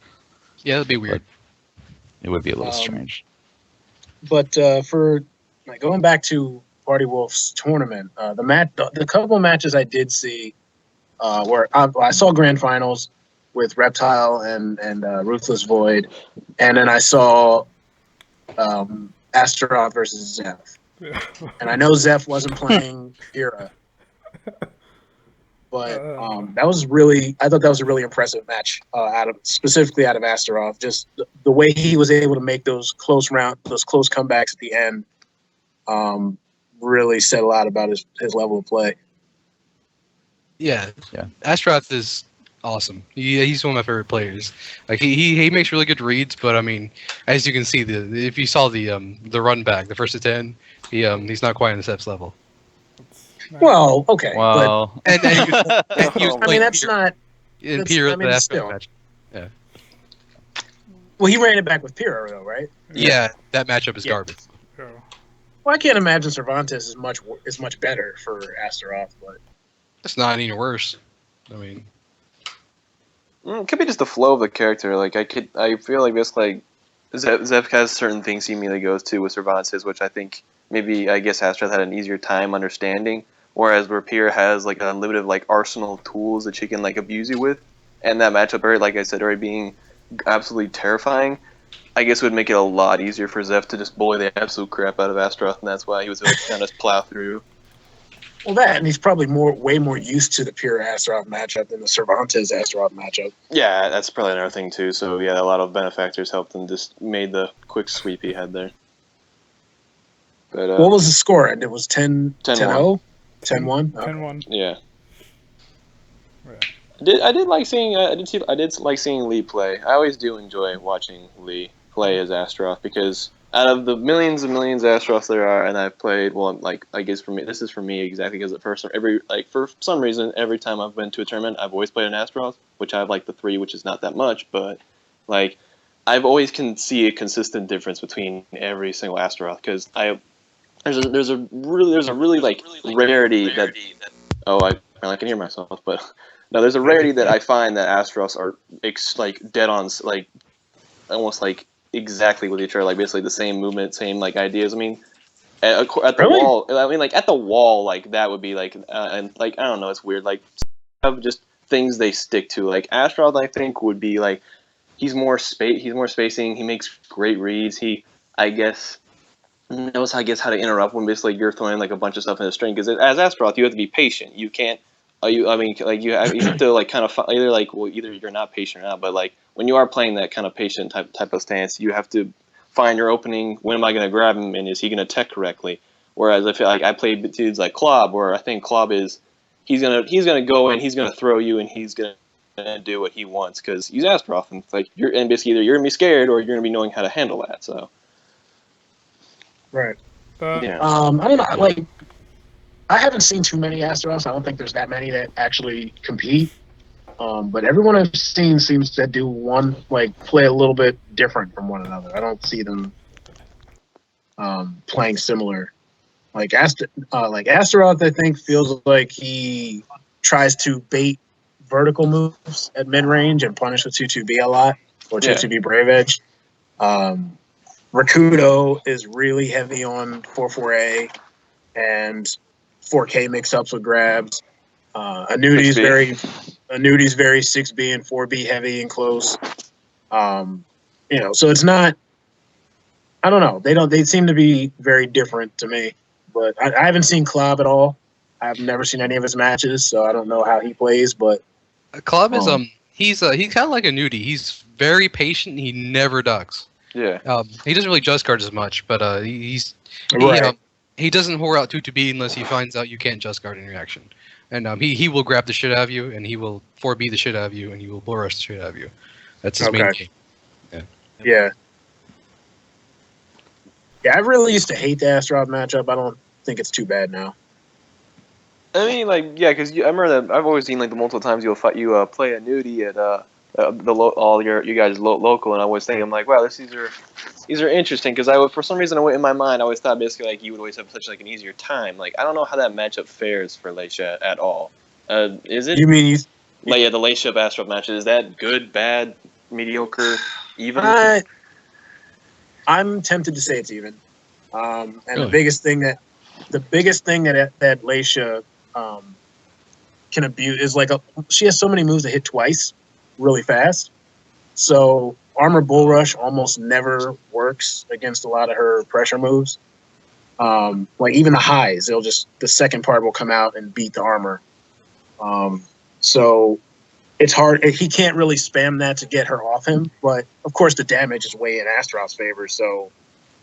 Yeah, that'd be weird. It would be a little Um, strange. But for like going back to Party Wolf's tournament, the couple of matches I did see where I saw grand finals with Reptile and Ruthless Void, and then I saw Astaroth versus Zeph. And I know Zeph wasn't playing Era, but I thought that was a really impressive match specifically out of Astaroth. Just the way he was able to make those close comebacks at the end, really said a lot about his level of play. Yeah. Yeah. Astaroth is awesome. He's one of my favorite players. Like he makes really good reads, but I mean, as you can see, if you saw the run back, the first to 10, he's not quite on the Steps level. Well, okay, Well, And he was but I mean that's not. in that's- Pierre I mean, the still. match. Well, he ran it back with Pyrrha, though, right? Yeah, that matchup is Yeah. garbage. Oh. Well, I can't imagine Cervantes is much better for Astaroth, but It's not any worse. I mean, it could be just the flow of the character. Like I feel like this like Zeph has certain things he immediately goes to with Cervantes, which I think maybe I guess Astaroth had an easier time understanding. Whereas where Pierre has like an unlimited like arsenal of tools that she can like abuse you with, and that matchup, like I said, already being absolutely terrifying, I guess it would make it a lot easier for Zeph to just bully the absolute crap out of Astaroth, and that's why he was able to kind of plow through. well, that and he's probably way more used to the Pyrrha Astaroth matchup than the Cervantes Astaroth matchup. Yeah, that's probably another thing too. So yeah, a lot of benefactors helped him, just made the quick sweep he had there. But What was the score? And it was 10-0? 10-1? 10-1. yeah. Yeah. I did like seeing Lee play. I always do enjoy watching Lee play as Astaroth because out of the millions and millions of Astaroths there are, and I've played, well, like I guess for me, this is for me exactly because for some reason every time I've been to a tournament, I've always played an Astaroth, which I have like the 3, which is not that much, but like I've always can see a consistent difference between every single Astaroth because there's a really like rarity that I can hear myself, but no, there's a rarity that I find that Astaroths are like dead on, like almost like exactly with each other, like basically the same movement, same like ideas. I mean, At the Really? wall. I mean, like at the wall, like that would be like, and like I don't know, it's weird. Like have just things they stick to. Like Astaroth, I think would be like he's more spacing. He makes great reads. He, I guess, knows how to interrupt when basically you're throwing like a bunch of stuff in a string. Because as Astaroth, you have to be patient. You can't. You have to like kind of either like either you're not patient or not. But like when you are playing that kind of patient type of stance, you have to find your opening. When am I going to grab him, and is he going to tech correctly? Whereas I feel like I play dudes like Klob, where I think Klob is he's gonna go and he's gonna throw you and he's gonna do what he wants because he's Astaroth and it's like and basically either you're gonna be scared or you're gonna be knowing how to handle that. So Right. yeah. I don't know. Like, I haven't seen too many Astaroths. I don't think there's that many that actually compete. But everyone I've seen seems to do play a little bit different from one another. I don't see them playing similar. Like Astaroth, I think feels like he tries to bait vertical moves at mid range and punish with 2-2-B a lot or 2-2-B Brave Edge. Rakudo is really heavy on 4-4A and 4K mix-ups with grabs. Annuity's very 6B and 4B heavy and close. So it's not. I don't know. They seem to be very different to me. But I haven't seen Klob at all. I've never seen any of his matches, so I don't know how he plays. But Klob is he's kind of like a nudie. He's very patient. He never ducks. Yeah. He doesn't really just guard as much, but he doesn't whore out 2-2-B unless he finds out you can't just guard in reaction. And he will grab the shit out of you, and he will 4B the shit out of you, and he will bull rush the shit out of you. That's his main game. Yeah. Yeah, I really used to hate the Astaroth matchup. I don't think it's too bad now. I mean, like, yeah, because I remember that I've always seen like the multiple times you play a nudie at all you guys local, and I always think I'm like, wow, these are interesting because for some reason in my mind I always thought basically like you would always have such like an easier time. Like I don't know how that matchup fares for Leisha at all. Is it? You mean the Leisha Astaroth match, is that good, bad, mediocre, even? I'm tempted to say it's even. And Really? the biggest thing that Leisha can abuse is she has so many moves that hit twice really fast. So Armor Bull Rush almost never works against a lot of her pressure moves. Like even the highs, the second part will come out and beat the armor. So it's hard. He can't really spam that to get her off him. But of course, the damage is way in Astaroth's favor. So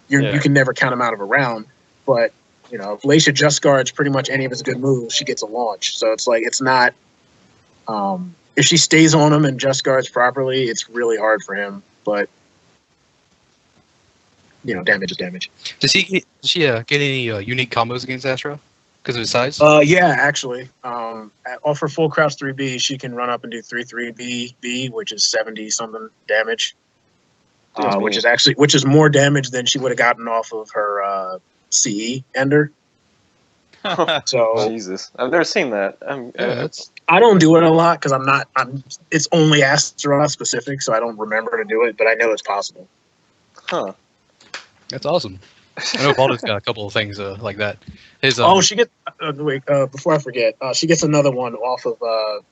you can never count him out of a round. But if Leisha just guards pretty much any of his good moves, she gets a launch. So it's like it's not. If she stays on him and just guards properly, it's really hard for him. But damage is damage. Does she get any unique combos against Astaroth because of his size? Yeah, actually. Off her full crouch 3B, she can run up and do 3-3B, which is 70 something damage. Which is more damage than she would have gotten off of her CE ender. So Jesus, I've never seen that. I don't do it a lot because it's only Astaroth specific, so I don't remember to do it, but I know it's possible. Huh. That's awesome. I know Voldo's got a couple of things like that. She gets before I forget, she gets another one off of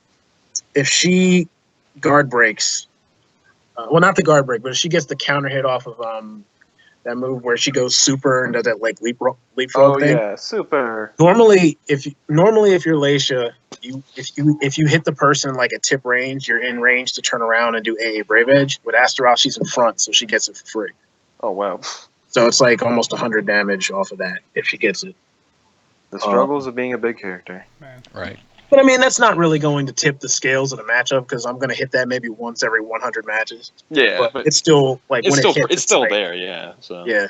if she guard breaks. Well, not the guard break, but if she gets the counter hit off of that move where she goes super and does that like leapfrog thing. Yeah, super. Normally, if you're Leisha, if you hit the person like at tip range, you're in range to turn around and do AA Brave Edge. With Astaroth, she's in front, so she gets it for free. Oh wow. So it's like almost 100 damage off of that if she gets it. The struggles of being a big character. Man. Right. But I mean, that's not really going to tip the scales of the matchup because I'm going to hit that maybe once every 100 matches. Yeah, but it's still like it's still there. Yeah. So. Yeah.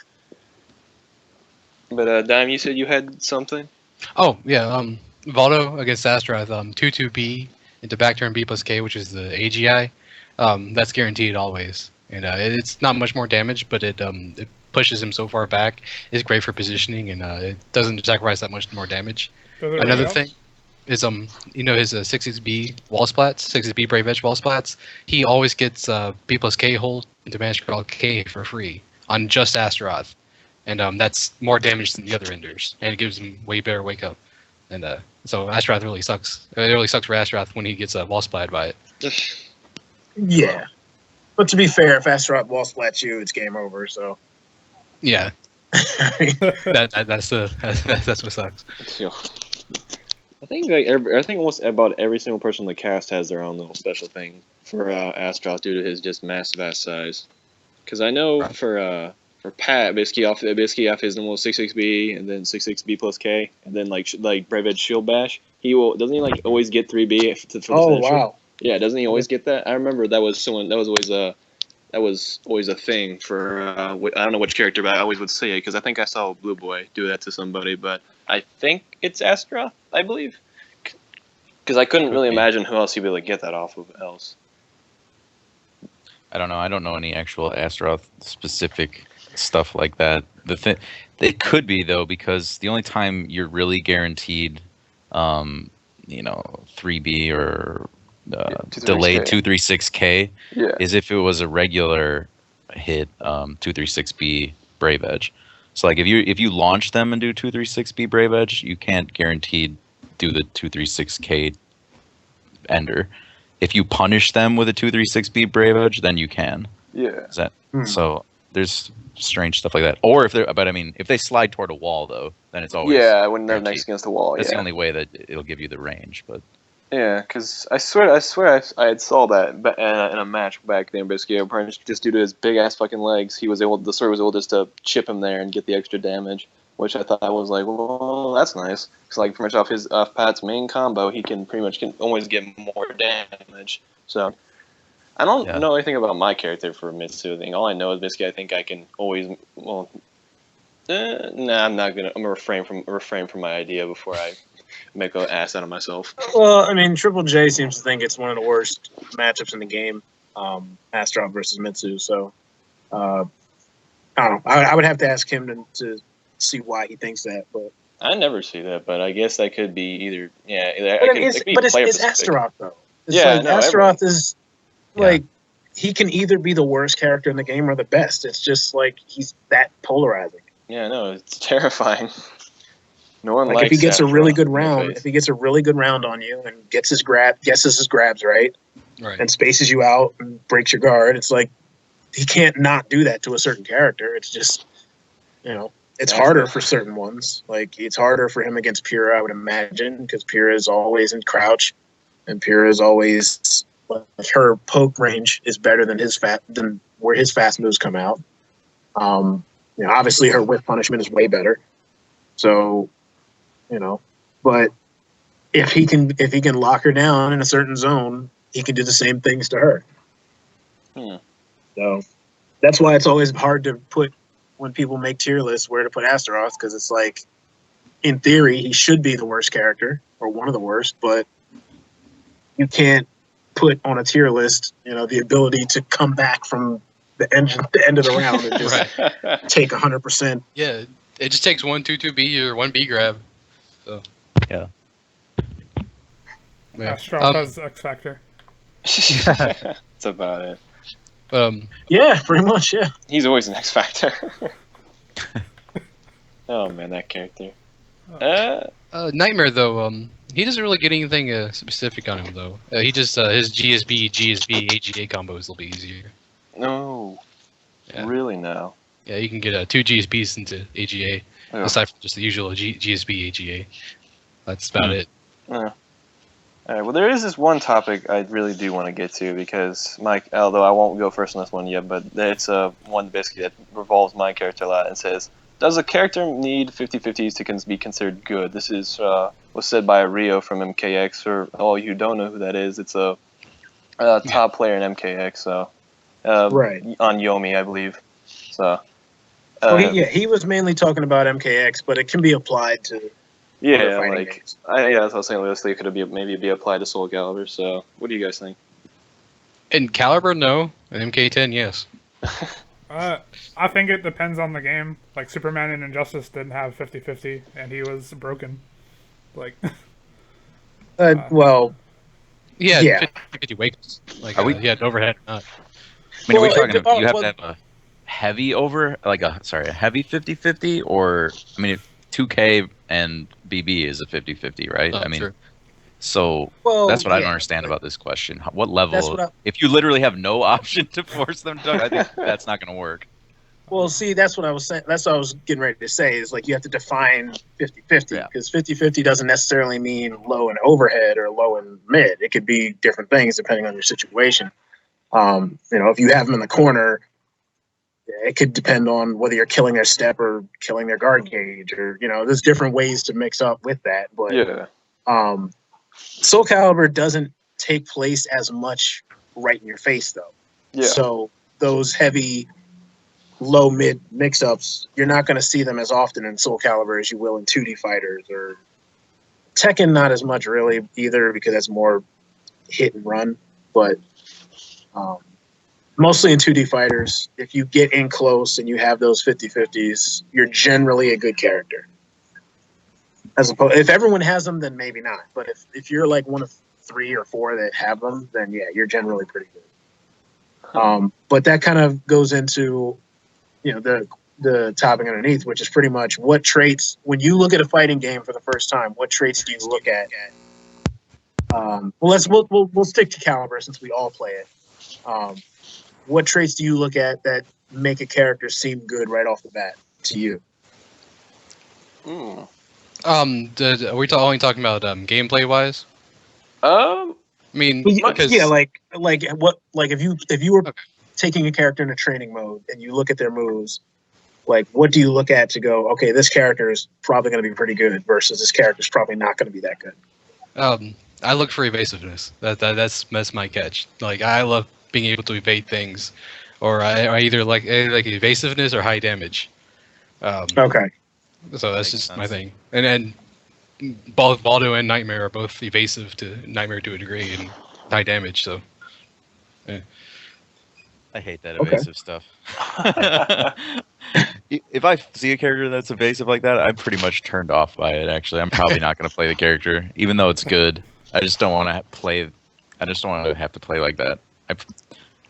But Dime, you said you had something. Oh yeah. Voldo against Astaroth. 2-2-B into back turn B plus K, which is the AGI. That's guaranteed always, and it's not much more damage, but it pushes him so far back. It's great for positioning, and it doesn't sacrifice that much more damage. Another thing is his 6B wall splats, 6B Brave Edge wall splats. He always gets B plus K hold into Magic Call K for free on just Astaroth. and that's more damage than the other enders, and it gives him way better wake up. And so Astaroth really sucks. It really sucks for Astaroth when he gets wall splatted by it. Yeah. But to be fair, if Astaroth wall splats you, it's game over. So Yeah, that's what sucks. I think almost about every single person in the cast has their own little special thing for Astaroth due to his just massive ass size. Because I know for Pat, basically off his normal 6-6B and then 6-6B plus K, and then like Brave Edge Shield Bash, doesn't he like always get 3B for the finisher? wow. Yeah, doesn't he always get that? I remember that was always a thing for I don't know which character, but I always would say it because I think I saw Blue Boy do that to somebody, but I think it's Astaroth, I believe, because I couldn't really imagine who else he'd be able to get that off of else. I don't know. I don't know any actual Astaroth specific stuff like that. They could be though, because the only time you're really guaranteed, 3B or delayed 236K is if it was a regular hit 236B Brave Edge. So like if you launch them and do 236B Brave Edge, you can't guaranteed do the 236K ender. If you punish them with a 236B Brave Edge, then you can. Yeah. Is that so? There's strange stuff like that. Or if they slide toward a wall though, then it's always when they're next against the wall. That's the only way that it'll give you the range. But yeah, because I swear I had saw that in a match back then. Basically, just due to his big ass fucking legs, the sword was able just to chip him there and get the extra damage, which I thought was like, well, that's nice. Because like pretty much off Pat's main combo, he can always get more damage. So I don't know anything about my character for Mitsu thing. All I know is basically I think I can always I'm gonna refrain from my idea before I make an ass out of myself. Well, I mean, Triple J seems to think it's one of the worst matchups in the game, Astaroth versus Mitsu. So, I don't know. I would have to ask him to see why he thinks that. But I never see that. But I guess that could be either. Yeah, it's Astaroth though. Astaroth is like he can either be the worst character in the game or the best. It's just like he's that polarizing. Yeah, no, it's terrifying. No one like likes if he gets a really good round, on you and guesses his grabs right, and spaces you out and breaks your guard, it's like he can't not do that to a certain character. It's just it's harder for certain ones. Like it's harder for him against Pyrrha, I would imagine, because Pyrrha is always in crouch, and Pyrrha is always her poke range is better than than where his fast moves come out. Obviously her whip punishment is way better. So, but if he can lock her down in a certain zone, he can do the same things to her. So that's why it's always hard to put when people make tier lists where to put Astaroth, because it's like, in theory, he should be the worst character or one of the worst, but you can't put on a tier list, the ability to come back from the end of the round and just take 100%. Yeah, it just takes 1 2-2B or 1B grab. So yeah. Astaroth has X Factor. That's about it. Yeah, pretty much. Yeah, he's always an X Factor. Oh man, that character. Nightmare though, he doesn't really get anything specific on him though. He just his GSB AGA combos will be easier. No, really no. Yeah, you can get 2 GSBs into AGA aside from just the usual GSB AGA. That's about it. All right. Well, there is this one topic I really do want to get to because although I won't go first on this one yet, but it's one basically that revolves my character a lot and says, does a character need 50/50s to be considered good? This is was said by Rio from MKX. For all you who don't know who that is, it's a top player in MKX. So on Yomi, I believe. So. He was mainly talking about MKX, but it can be applied to. Yeah, that's what I was saying. Realistically, it could maybe be applied to Soulcalibur. So, what do you guys think? In Caliber, no. In MK10, yes. I think it depends on the game. Like Superman in Injustice didn't have 50/50, and he was broken. Like, well, yeah, 50/50 wakes. Like, he had overhead or not. I mean, are we talking about you have to have a heavy a heavy 50-50, or I mean, if 2K and BB is a 50-50, right? I mean, true. so that's what I don't understand about this question. What level? If you literally have no option to force them to dunk, I think that's not going to work. Well, see, that's what I was saying. That's what I was getting ready to say is like you have to define 50-50 because 50-50 doesn't necessarily mean low and overhead or low and mid. It could be different things depending on your situation. If you have them in the corner, it could depend on whether you're killing their step or killing their guard gauge, or there's different ways to mix up with that. But Soulcalibur doesn't take place as much right in your face though. Yeah. So those heavy low mid mix-ups, you're not going to see them as often in Soulcalibur as you will in 2D fighters, or Tekken not as much really either, because that's more hit and run. But mostly in 2D fighters, if you get in close and you have those 50-50s, you're generally a good character. As opposed, if everyone has them, then maybe not. But if you're like one of 3 or 4 that have them, then yeah, you're generally pretty good. But that kind of goes into the topic underneath, which is pretty much what traits, when you look at a fighting game for the first time, what traits do you look at? We'll stick to Caliber since we all play it. What traits do you look at that make a character seem good right off the bat to you? Are we only talking about gameplay wise? I mean, because if you were taking a character in a training mode and you look at their moves, like what do you look at to go, okay, this character is probably going to be pretty good versus this character is probably not going to be that good? I look for evasiveness. That's my catch. Like I love being able to evade things, or I either like evasiveness or high damage. Okay. So that's just my thing. And then both Voldo and Nightmare are both evasive to Nightmare to a degree and high damage. So. Yeah. I hate that evasive stuff. If I see a character that's evasive like that, I'm pretty much turned off by it. Actually, I'm probably not going to play the character, even though it's good. I just don't want to play. I just don't want to have to play like that. I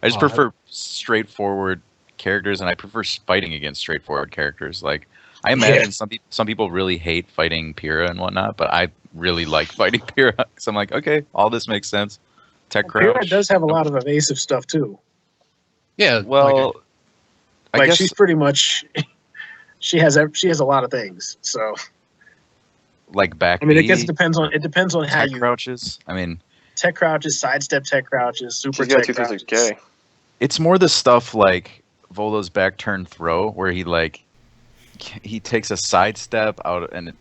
just prefer straightforward characters, and I prefer fighting against straightforward characters. Like I imagine some people really hate fighting Pyrrha and whatnot, but I really like fighting Pyrrha because I'm like, okay, all this makes sense. Tech crouch. Pyrrha does have a lot of evasive stuff too. Yeah, well, I guess she's pretty much she has a lot of things. So, like back. I mean, it depends on how you crouches. I mean, tech crouches, sidestep tech crouches, super tech crouches. It's more the stuff like Voldo's back turn throw, where he takes a sidestep out and an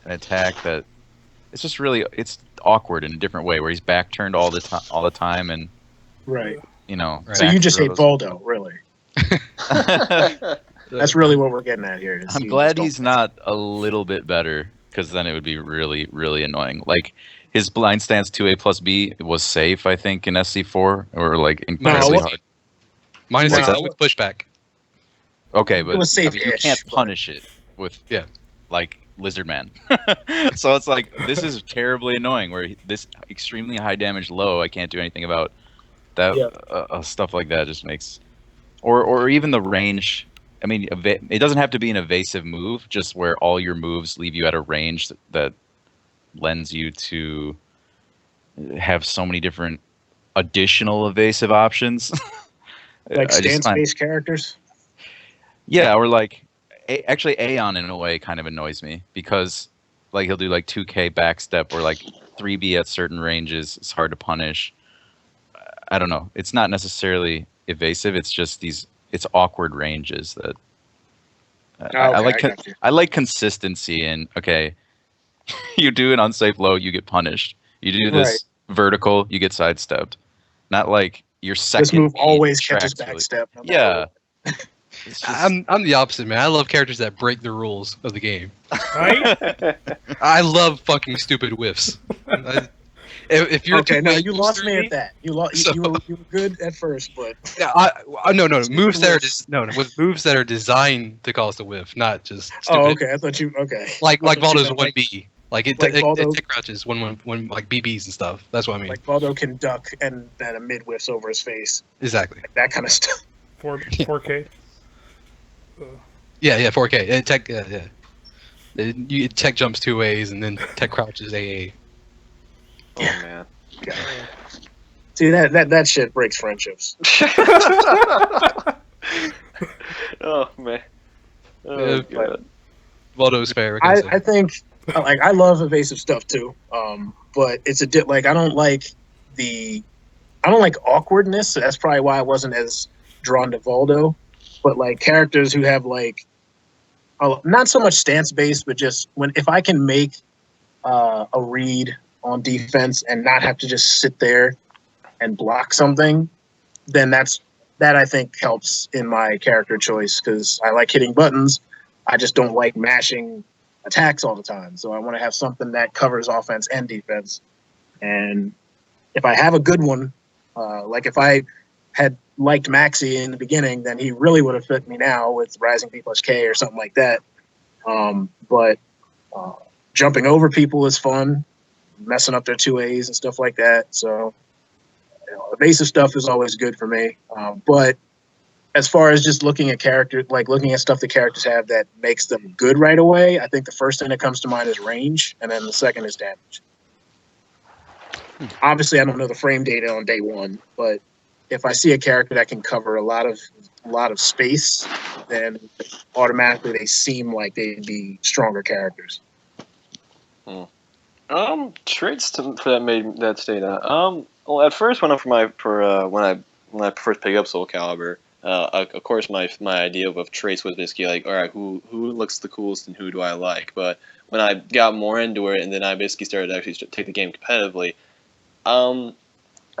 attack that it's just really awkward in a different way, where he's back turned all the time and right. So you just hate Voldo, really? That's really what we're getting at here. I'm glad he's not a little bit better, because then it would be really, really annoying. Like his blind stance 2A plus B was safe, I think, in SC4, or like incredibly hard. Mine is with pushback. Okay, but you can't punish it with like Lizard Man. So it's like this is terribly annoying. Where this extremely high damage low, I can't do anything about. That stuff like that just makes, or even the range. I mean, it doesn't have to be an evasive move, just where all your moves leave you at a range that lends you to have so many different additional evasive options. Like stance-based characters? Yeah, or like, actually Aeon in a way kind of annoys me, because like he'll do like 2K backstep, or like 3B at certain ranges. It's hard to punish. I don't know. It's not necessarily evasive. It's just it's awkward ranges that I like consistency in. Okay, you do an unsafe low, you get punished. You do this vertical, you get sidestepped. Not like your second. This move always catches backstep. Yeah. I'm the opposite, man. I love characters that break the rules of the game. Right? I love fucking stupid whiffs. If you're no, you lost me at that. You were good at first, but no moves that are designed to cause a whiff, not just stupid. Oh, okay. I thought you like Voldo's 1B, it tick crouches when like BBs and stuff. That's what I mean. Like Voldo can duck and then a mid whiffs over his face. Exactly. Like that kind of stuff. 4K. Yeah, 4K. Tech, yeah. Tech jumps 2 ways, and then tech crouches AA. Oh man. See, that shit breaks friendships. Oh man. Oh Yeah, god. Voldo's fair. What can I say? I think like I love evasive stuff too. But it's like I don't like awkwardness. So that's probably why I wasn't as drawn to Voldo. But like characters who have like not so much stance based, but just if I can make a read on defense and not have to just sit there and block something, then that I think helps in my character choice because I like hitting buttons. I just don't like mashing attacks all the time. So I want to have something that covers offense and defense. And if I have a good one, like if I had liked Maxi in the beginning, then he really would have fit me now with Rising B+K or something like that. But jumping over people is fun, messing up their 2As and stuff like that. So evasive stuff is always good for me. But as far as just looking at characters, like looking at stuff the characters have that makes them good right away, I think the first thing that comes to mind is range, and then the second is damage. Obviously, I don't know the frame data on day one, but if I see a character that can cover a lot of space, then automatically they seem like they'd be stronger characters. Traits for that made that data. Well, at first when I first picked up Soulcalibur, of course my idea of traits was basically like, all right, who looks the coolest and who do I like? But when I got more into it, and then I basically started to actually take the game competitively, I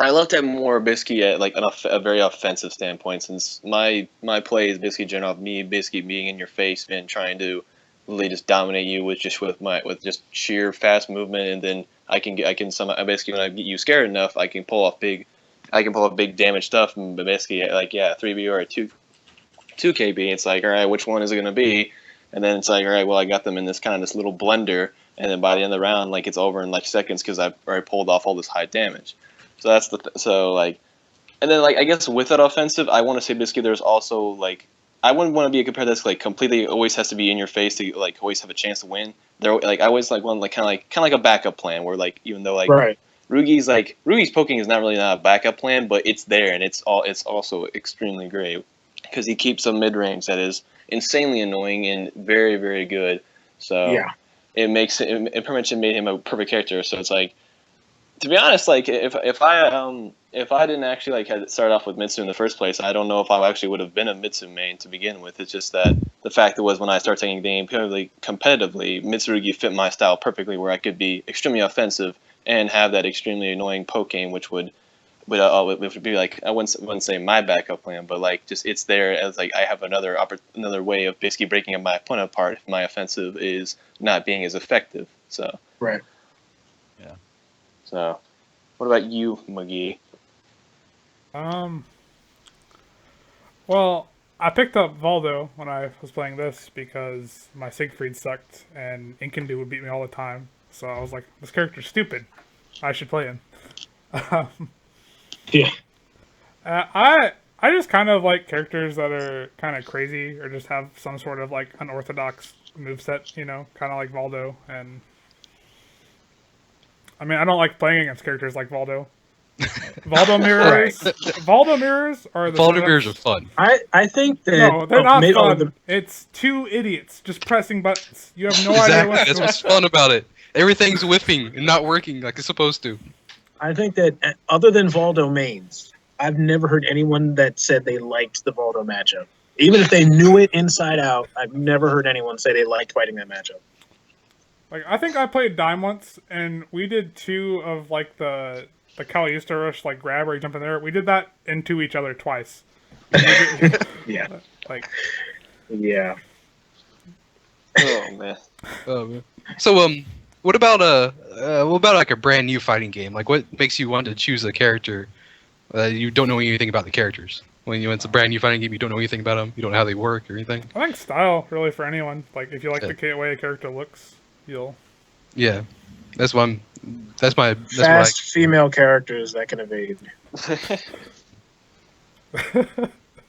looked at more basically at like a very offensive standpoint, since my play is basically general me basically being in your face and trying to really just dominate you with just sheer fast movement, and then I basically when I get you scared enough, I can pull off big damage stuff, but basically like 3B or a 2KB. It's like, all right, which one is it gonna be? And then it's like, all right, well I got them in this little blender, and then by the end of the round, like it's over in like seconds because I've already pulled off all this high damage. So that's and then like I guess with that offensive, I want to say basically there's also like I wouldn't want to be a competitor that's like completely always has to be in your face to like always have a chance to win. There like I always like one like kind of like a backup plan where like even though like Right. Rugi's poking is not really not a backup plan, but it's there and it's also extremely great because he keeps a mid range that is insanely annoying and very very good. So Yeah. it pretty much made him a perfect character. So it's like, to be honest, like if I didn't actually like had started off with Mitsu in the first place, I don't know if I actually would have been a Mitsu main to begin with. It's just that the fact that was when I started taking the game purely competitively, Mitsurugi fit my style perfectly, where I could be extremely offensive and have that extremely annoying poke game, which would be like I wouldn't say my backup plan, but like just it's there as like I have another way of basically breaking my opponent apart if my offensive is not being as effective. So Right. Yeah. So, what about you, McGee? Well, I picked up Voldo when I was playing this because my Siegfried sucked and Inkendu would beat me all the time. So I was like, this character's stupid. I should play him. Yeah. I just kind of like characters that are kind of crazy or just have some sort of like unorthodox moveset, kind of like Voldo. And I mean, I don't like playing against characters like Voldo. Voldo mirrors. Voldo mirrors are the Voldo mirrors are fun. I think that No, they're not fun. the- It's two idiots just pressing buttons. You have no Exactly. idea what's That's what's fun about it. Everything's whiffing and not working like it's supposed to. I think that other than Voldo mains, I've never heard anyone that said they liked the Voldo matchup. Even if they knew it inside out, I've never heard anyone say they liked fighting that matchup. Like, I think I played Dime once, and we did two of like the Kalista Rush like grab where you jump in there. We did that into each other twice. Yeah. Like, Yeah. Oh man. So what about like a brand new fighting game? Like what makes you want to choose a character you don't know anything about the characters? When it's a brand new fighting game, you don't know anything about them. You don't know how they work or anything. I think style really for anyone. Like if you like the way a character looks, you'll. Yeah, that's my Fast female characters that can evade.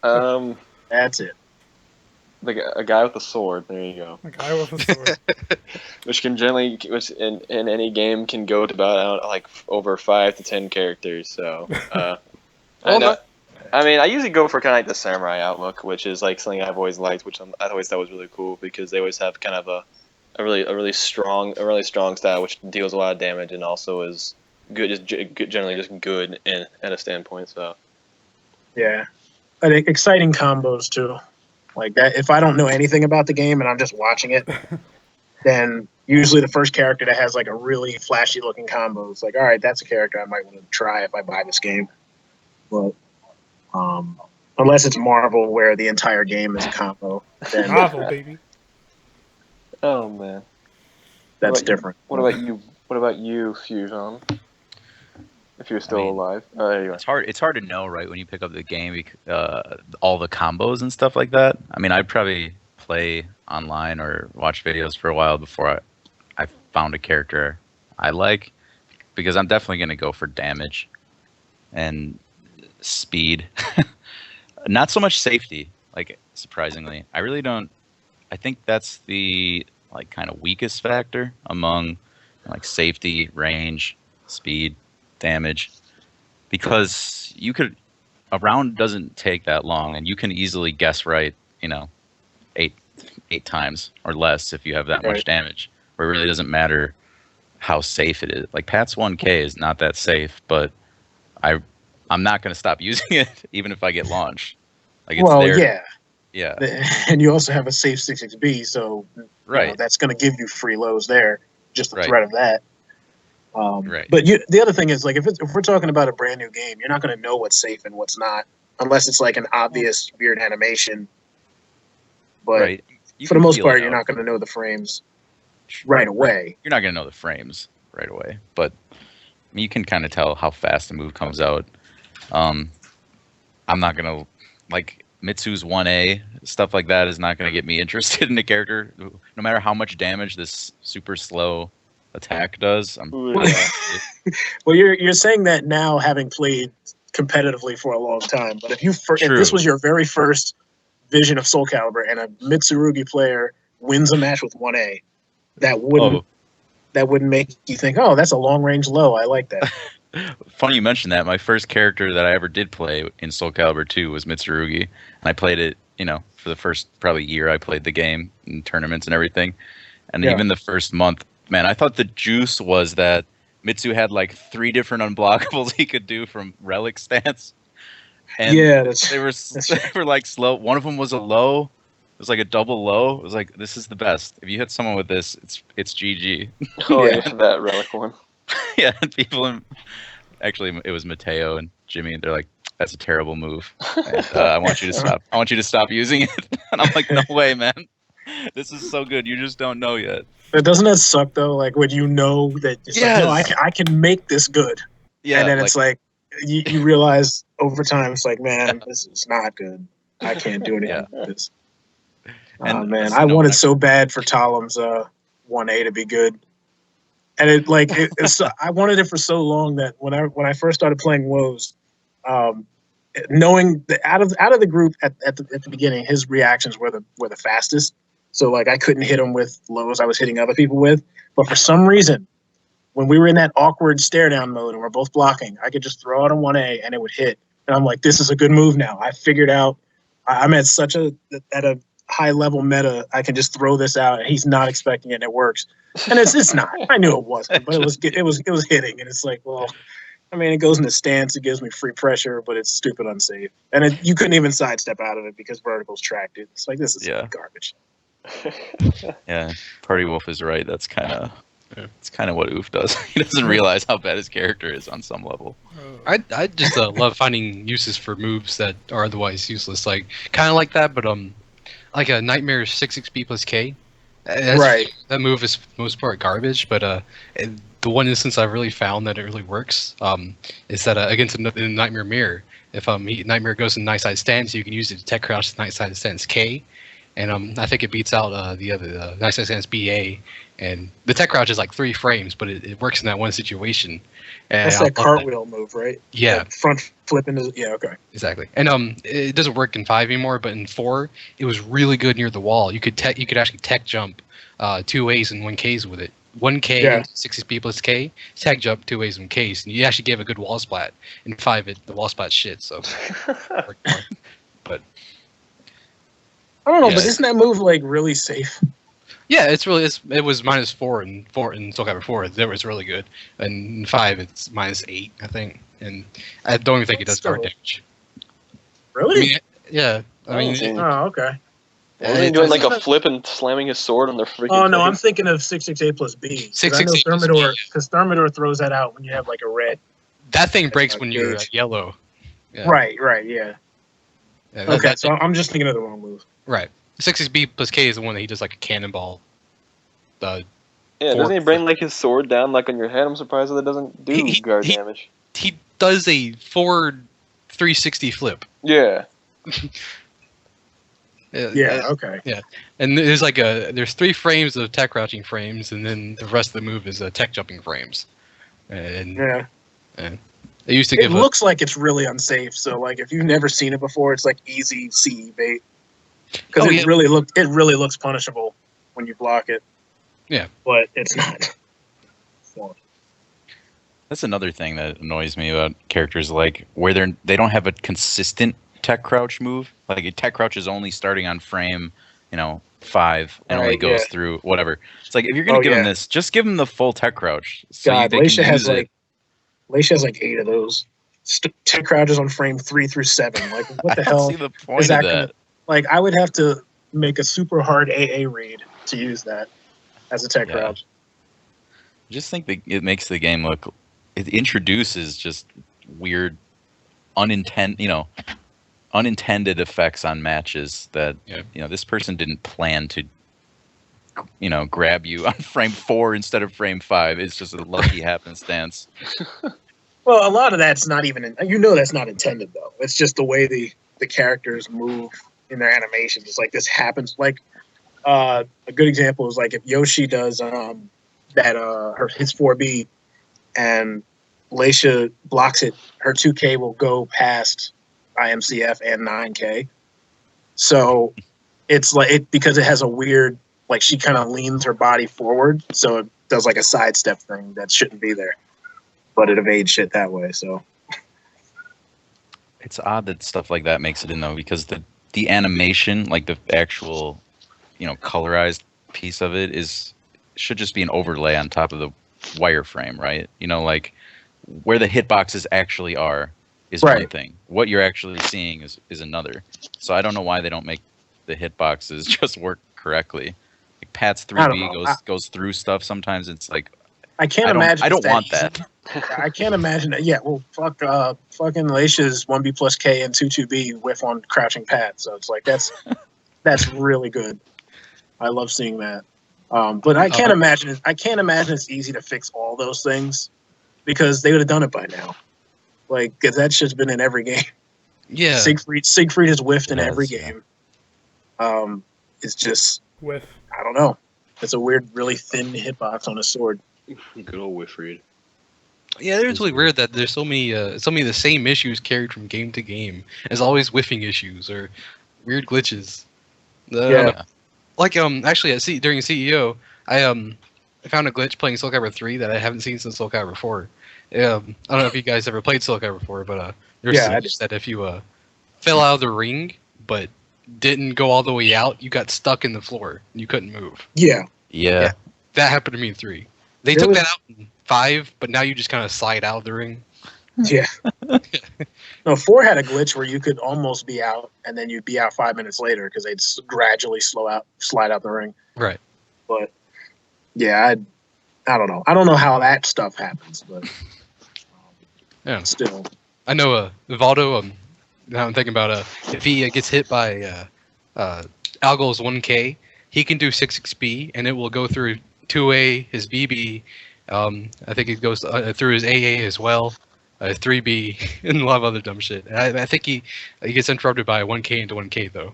Um, That's it. like a guy with a sword. There you go. A guy with a sword. Which can generally, which in any game can go to about like over 5 to 10 characters. So, I know. I mean, I usually go for kind of like the samurai outlook, which is like something I've always liked, which I always thought was really cool because they always have kind of a really strong style, which deals a lot of damage and also is good, generally just good at a standpoint. So, Yeah, I think exciting combos too. Like that, if I don't know anything about the game and I'm just watching it, then usually the first character that has like a really flashy looking combo is like, all right, that's a character I might want to try if I buy this game. But unless it's Marvel where the entire game is a combo, then Marvel, baby. oh man, that's different. What about you? What about you, Fusion? If you're still alive, oh, there you are. It's hard to know, right, when you pick up the game, all the combos and stuff like that. I mean, I'd probably play online or watch videos for a while before I found a character I like, because I'm definitely going to go for damage and speed. Not so much safety, like, surprisingly. I really don't. I think that's the like kind of weakest factor among like safety, range, speed, damage, because a round doesn't take that long and you can easily guess right, 8 times or less if you have that much damage, where it really doesn't matter how safe it is. Like Pat's 1K is not that safe, but I'm not going to stop using it even if I get launched. Like it's there. Yeah. And you also have a safe 6xb, so that's going to give you free lows there, just the threat of that. But the other thing is, like, if we're talking about a brand new game, you're not going to know what's safe and what's not, unless it's like an obvious weird animation. But for the most part, you're not going to know the frames right away. You're not going to know the frames right away, but you can kind of tell how fast the move comes out. I'm not going to, like, Mitsu's 1A, stuff like that is not going to get me interested in a character, no matter how much damage this super slow attack does. Well, you're saying that now, having played competitively for a long time, but if this was your very first vision of Soulcalibur and a Mitsurugi player wins a match with 1A, that wouldn't make you think, oh, that's a long range low. I like that. Funny you mentioned that. My first character that I ever did play in Soulcalibur 2 was Mitsurugi, and I played it, for the first probably year I played the game in tournaments and everything. And even the first month, man, I thought the juice was that Mitsu had like 3 different unblockables he could do from relic stance. And they were like slow. One of them was a low. It was like a double low. It was like, this is the best. If you hit someone with this, it's GG. Oh yeah, that relic one. Yeah, actually it was Mateo and Jimmy, and they're like, that's a terrible move. And, I want you to stop. I want you to stop using it. And I'm like, no way, man. This is so good. You just don't know yet. But doesn't that suck though? Like when you know that it's like, no, I can make this good. Yeah. And then it's like you realize over time it's like, man, this is not good. I can't do anything with this. Oh man, I wanted so bad for Talam's 1A to be good. And I wanted it for so long that when I first started playing Woes, knowing that out of the group at the beginning, his reactions were the fastest. So like I couldn't hit him with lows I was hitting other people with. But for some reason, when we were in that awkward stare down mode and we're both blocking, I could just throw out a 1A and it would hit. And I'm like, this is a good move now. I figured out I'm at at a high level meta. I can just throw this out and he's not expecting it and it works. And it's not. I knew it wasn't, but it was hitting. And it's like, well, I mean, it goes into stance. It gives me free pressure, but it's stupid unsafe. And you couldn't even sidestep out of it because verticals tracked it. It's like, this is garbage. Yeah, PartyWolf is right. That's kind of what Oof does. He doesn't realize how bad his character is on some level. I just love finding uses for moves that are otherwise useless, like kind of like that, but like a Nightmare 6xb plus K. That move is for the most part garbage, but the one instance I've really found that it really works is that against the Nightmare Mirror. If Nightmare goes in night side stance, you can use it to tech crouch night side stance K, and I think it beats out the other Nice Sense BA. And the tech crouch is like 3 frames, but it works in that one situation. And That's that cartwheel move, right? Yeah, That front flip into. Yeah, okay. exactly. And it doesn't work in 5 anymore, but in 4, it was really good near the wall. You could actually tech jump 2 A's and 1 K's with it. 1K, Yeah. 60 plus K, tech jump 2 A's and K's, and you actually gave a good wall splat. In 5, the wall splat shit. So, but I don't know, Yeah. but isn't that move like really safe? yeah, it was -4 in Soulcalibur 4. That was really good. And in 5, it's -8, I think. And I don't even think it does Still- guard damage. Really? I mean, yeah. I mean, Insane. Oh, okay. Wasn't he doing like a flip and slamming his sword on their freaking Oh no, face? I'm thinking of 668 plus B. 'Cause I know 668 plus B, Thermidor, because Thermidor throws that out when you have like a red. that thing breaks That's when not you're gauge. yellow. Yeah. Right, yeah. Yeah, Okay, so I'm just thinking of the wrong move. right. 60B plus K is the one that he does like a cannonball. Yeah, Four- doesn't he bring like his sword down like on your head? I'm surprised that it doesn't do He- guard he- damage. He does a forward 360 flip. Yeah. Yeah, okay. And there's 3 frames of tech crouching frames, and then the rest of the move is tech jumping frames. And Yeah. they used to It give looks like it's really unsafe. So like if you've never seen it before, it's like easy CE bait. Because Oh, it yeah. really looks punishable when you block it. Yeah. But it's not. So, That's another thing that annoys me about characters like where they don't have a consistent tech crouch move. Like a tech crouch is only starting on frame, 5 and only Right, goes yeah. through whatever. It's like if you're gonna Oh, give him yeah. this, just give him the full tech crouch. So God, they can Leisha has use it. like Leisha has like 8 of those. Tech crouches on frame 3 through 7. Like what the I don't hell see the point is of that that. gonna? Like I would have to make a super hard AA read to use that as a tech Yeah. crouch. I just think that it makes the game look. It introduces just weird, unintended effects on matches that this person didn't plan to. Grab you on frame 4 instead of frame 5. It's just a lucky happenstance. Well, a lot of that's not even. That's not intended though. It's just the way the characters move in their animations. It's like this happens. Like a good example is like if Yoshi does his 4B and Leisha blocks it, her 2K will go past IMCF and 9K. So it's like because it has a weird, like she kind of leans her body forward, so it does like a sidestep thing that shouldn't be there, but it evades shit that way. So It's odd that stuff like that makes it in though, because the animation, like the actual, colorized piece of it should just be an overlay on top of the wireframe, right? Like where the hitboxes actually are is one Right. thing. What you're actually seeing is another. So I don't know why they don't make the hitboxes just work correctly. Like Pat's I don't 3B know. goes through stuff sometimes. It's like I can't I don't, imagine. I it's don't want easy. that. I can't imagine that. Yeah, well, fucking Leisha's 1B plus K and 2B whiff on crouching pad. So it's like that's really good. I love seeing that. But I can't imagine. I can't imagine it's easy to fix all those things because they would have done it by now. Like, because that shit's been in every game. yeah. Siegfried has whiffed in It every has, yeah. game. It's just With I don't know. It's a weird, really thin hitbox on a sword. Good old Whiffreed. Yeah, it's really weird that there's so many of the same issues carried from game to game. There's always whiffing issues or weird glitches. Yeah. Like actually during CEO, I found a glitch playing Soulcalibur 3 that I haven't seen since Soulcalibur 4. I don't know if you guys ever played Soulcalibur 4, but there's Yeah, I a glitch that if you fell out of the ring but didn't go all the way out, you got stuck in the floor. You couldn't move. Yeah. Yeah. That happened to me in 3. They There took was- that out in 5, but now you just kind of slide out of the ring. Yeah. No, 4 had a glitch where you could almost be out, and then you'd be out 5 minutes later because they'd gradually slide out the ring. Right. But yeah, I don't know. I don't know how that stuff happens, but Yeah. still. I know Voldo. Now I'm thinking about if he gets hit by Algol's 1K, he can do 6xp and it will go through 2A, his BB. I think it goes through his AA as well, 3B, and a lot of other dumb shit. I think he gets interrupted by 1K into 1K though.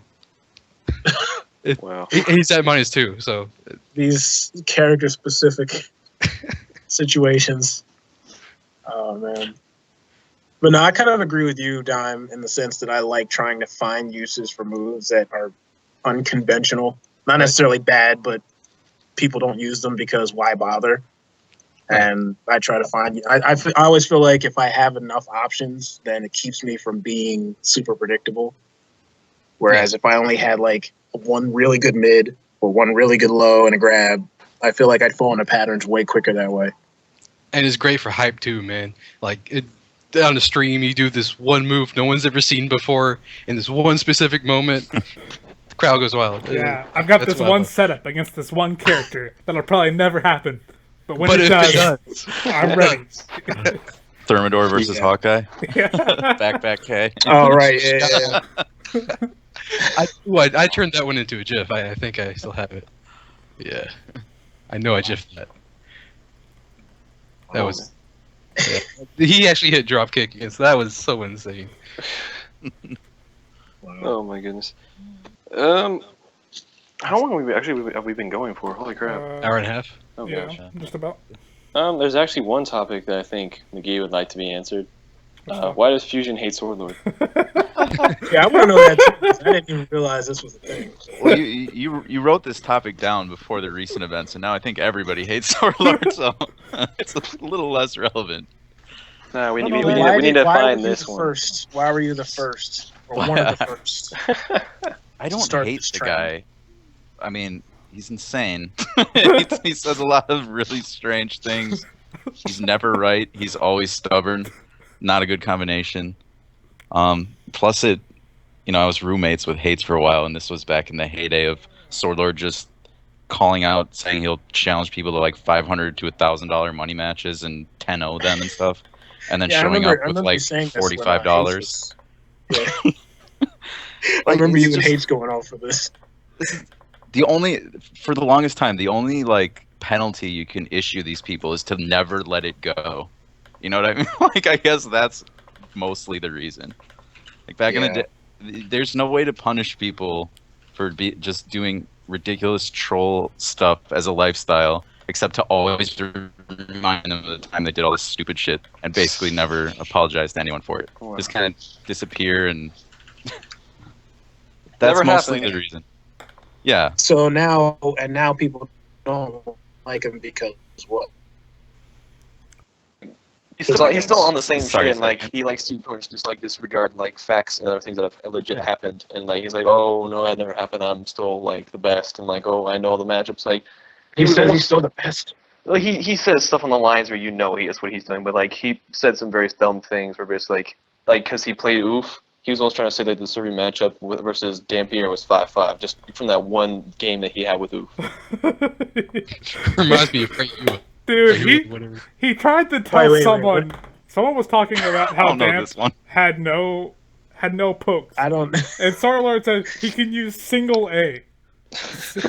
Wow. He's at -2, so These character-specific situations. Oh, man. But no, I kind of agree with you, Dime, in the sense that I like trying to find uses for moves that are unconventional. Not necessarily bad, but people don't use them because why bother? And I try to find. I always feel like if I have enough options, then it keeps me from being super predictable. Whereas if I only had like one really good mid or one really good low and a grab, I feel like I'd fall into patterns way quicker that way. and it's great for hype too, man. Like on the stream, you do this one move no one's ever seen before in this one specific moment. The crowd goes wild. Yeah, I've got That's this what I one love. setup against this one character that'll probably never happen. But when But it if does, it does, I'm it ready. does. Thermidor versus Yeah. Hawkeye. Yeah. Back K. Oh, right. Yeah. I turned that one into a GIF. I think I still have it. Yeah, I know I GIFed that. That was. Yeah. He actually hit drop kick against. That was so insane. Oh my goodness. How long have we been going for? Holy crap! Hour and a half. Oh Yeah, gosh. just about. There's actually one topic that I think McGee would like to be answered. Why does Fusion hate Swordlord? Yeah, I want to know that too, 'cause I didn't even realize this was a thing. Well, you wrote this topic down before the recent events, and now I think everybody hates Swordlord, so it's a little less relevant. Nah, we No, need why to did- why find were you this the one. First? Why were you the first? Or one of the first? I don't Start hate this the trend. guy. I mean, he's insane. he says a lot of really strange things. He's never right. He's always stubborn. Not a good combination. Plus, I was roommates with Hates for a while, and this was back in the heyday of Swordlord just calling out, saying he'll challenge people to like $500 to $1,000 money matches and 10-0 them and stuff, and then Yeah, I showing remember- up I with remember you like saying this when, $45. Hates was- Yeah. I remember it's you and just- Hates going off for this. For the longest time, the only like penalty you can issue these people is to never let it go. You know what I mean? Like, I guess that's mostly the reason. Like back in the day, there's no way to punish people for just doing ridiculous troll stuff as a lifestyle, except to always remind them of the time they did all this stupid shit and basically never apologize to anyone for it. Wow. Just kind of disappear, and that's Never mostly happened. the reason. Yeah. So now people don't like him because what? He's still on the same Sorry, train. Like he likes to just like disregard like facts and other things that have legit happened. And like he's like, oh no, that never happened. I'm still like the best. And like, oh, I know all the matchups. Like He was says almost- he's still the best. Like he says stuff on the lines where you know that's what he's doing. But like he said some very dumb things where basically like because he played Oof. He was almost trying to say that the Survey matchup versus Dampierre was 5-5, just from that one game that he had with Oof. Reminds me of Frank Ua. Dude, Whatever. he tried to tell Wait, someone. Someone was talking about I how don't know Damp this one. had no pokes, I don't. and Swordlord said he can use single A.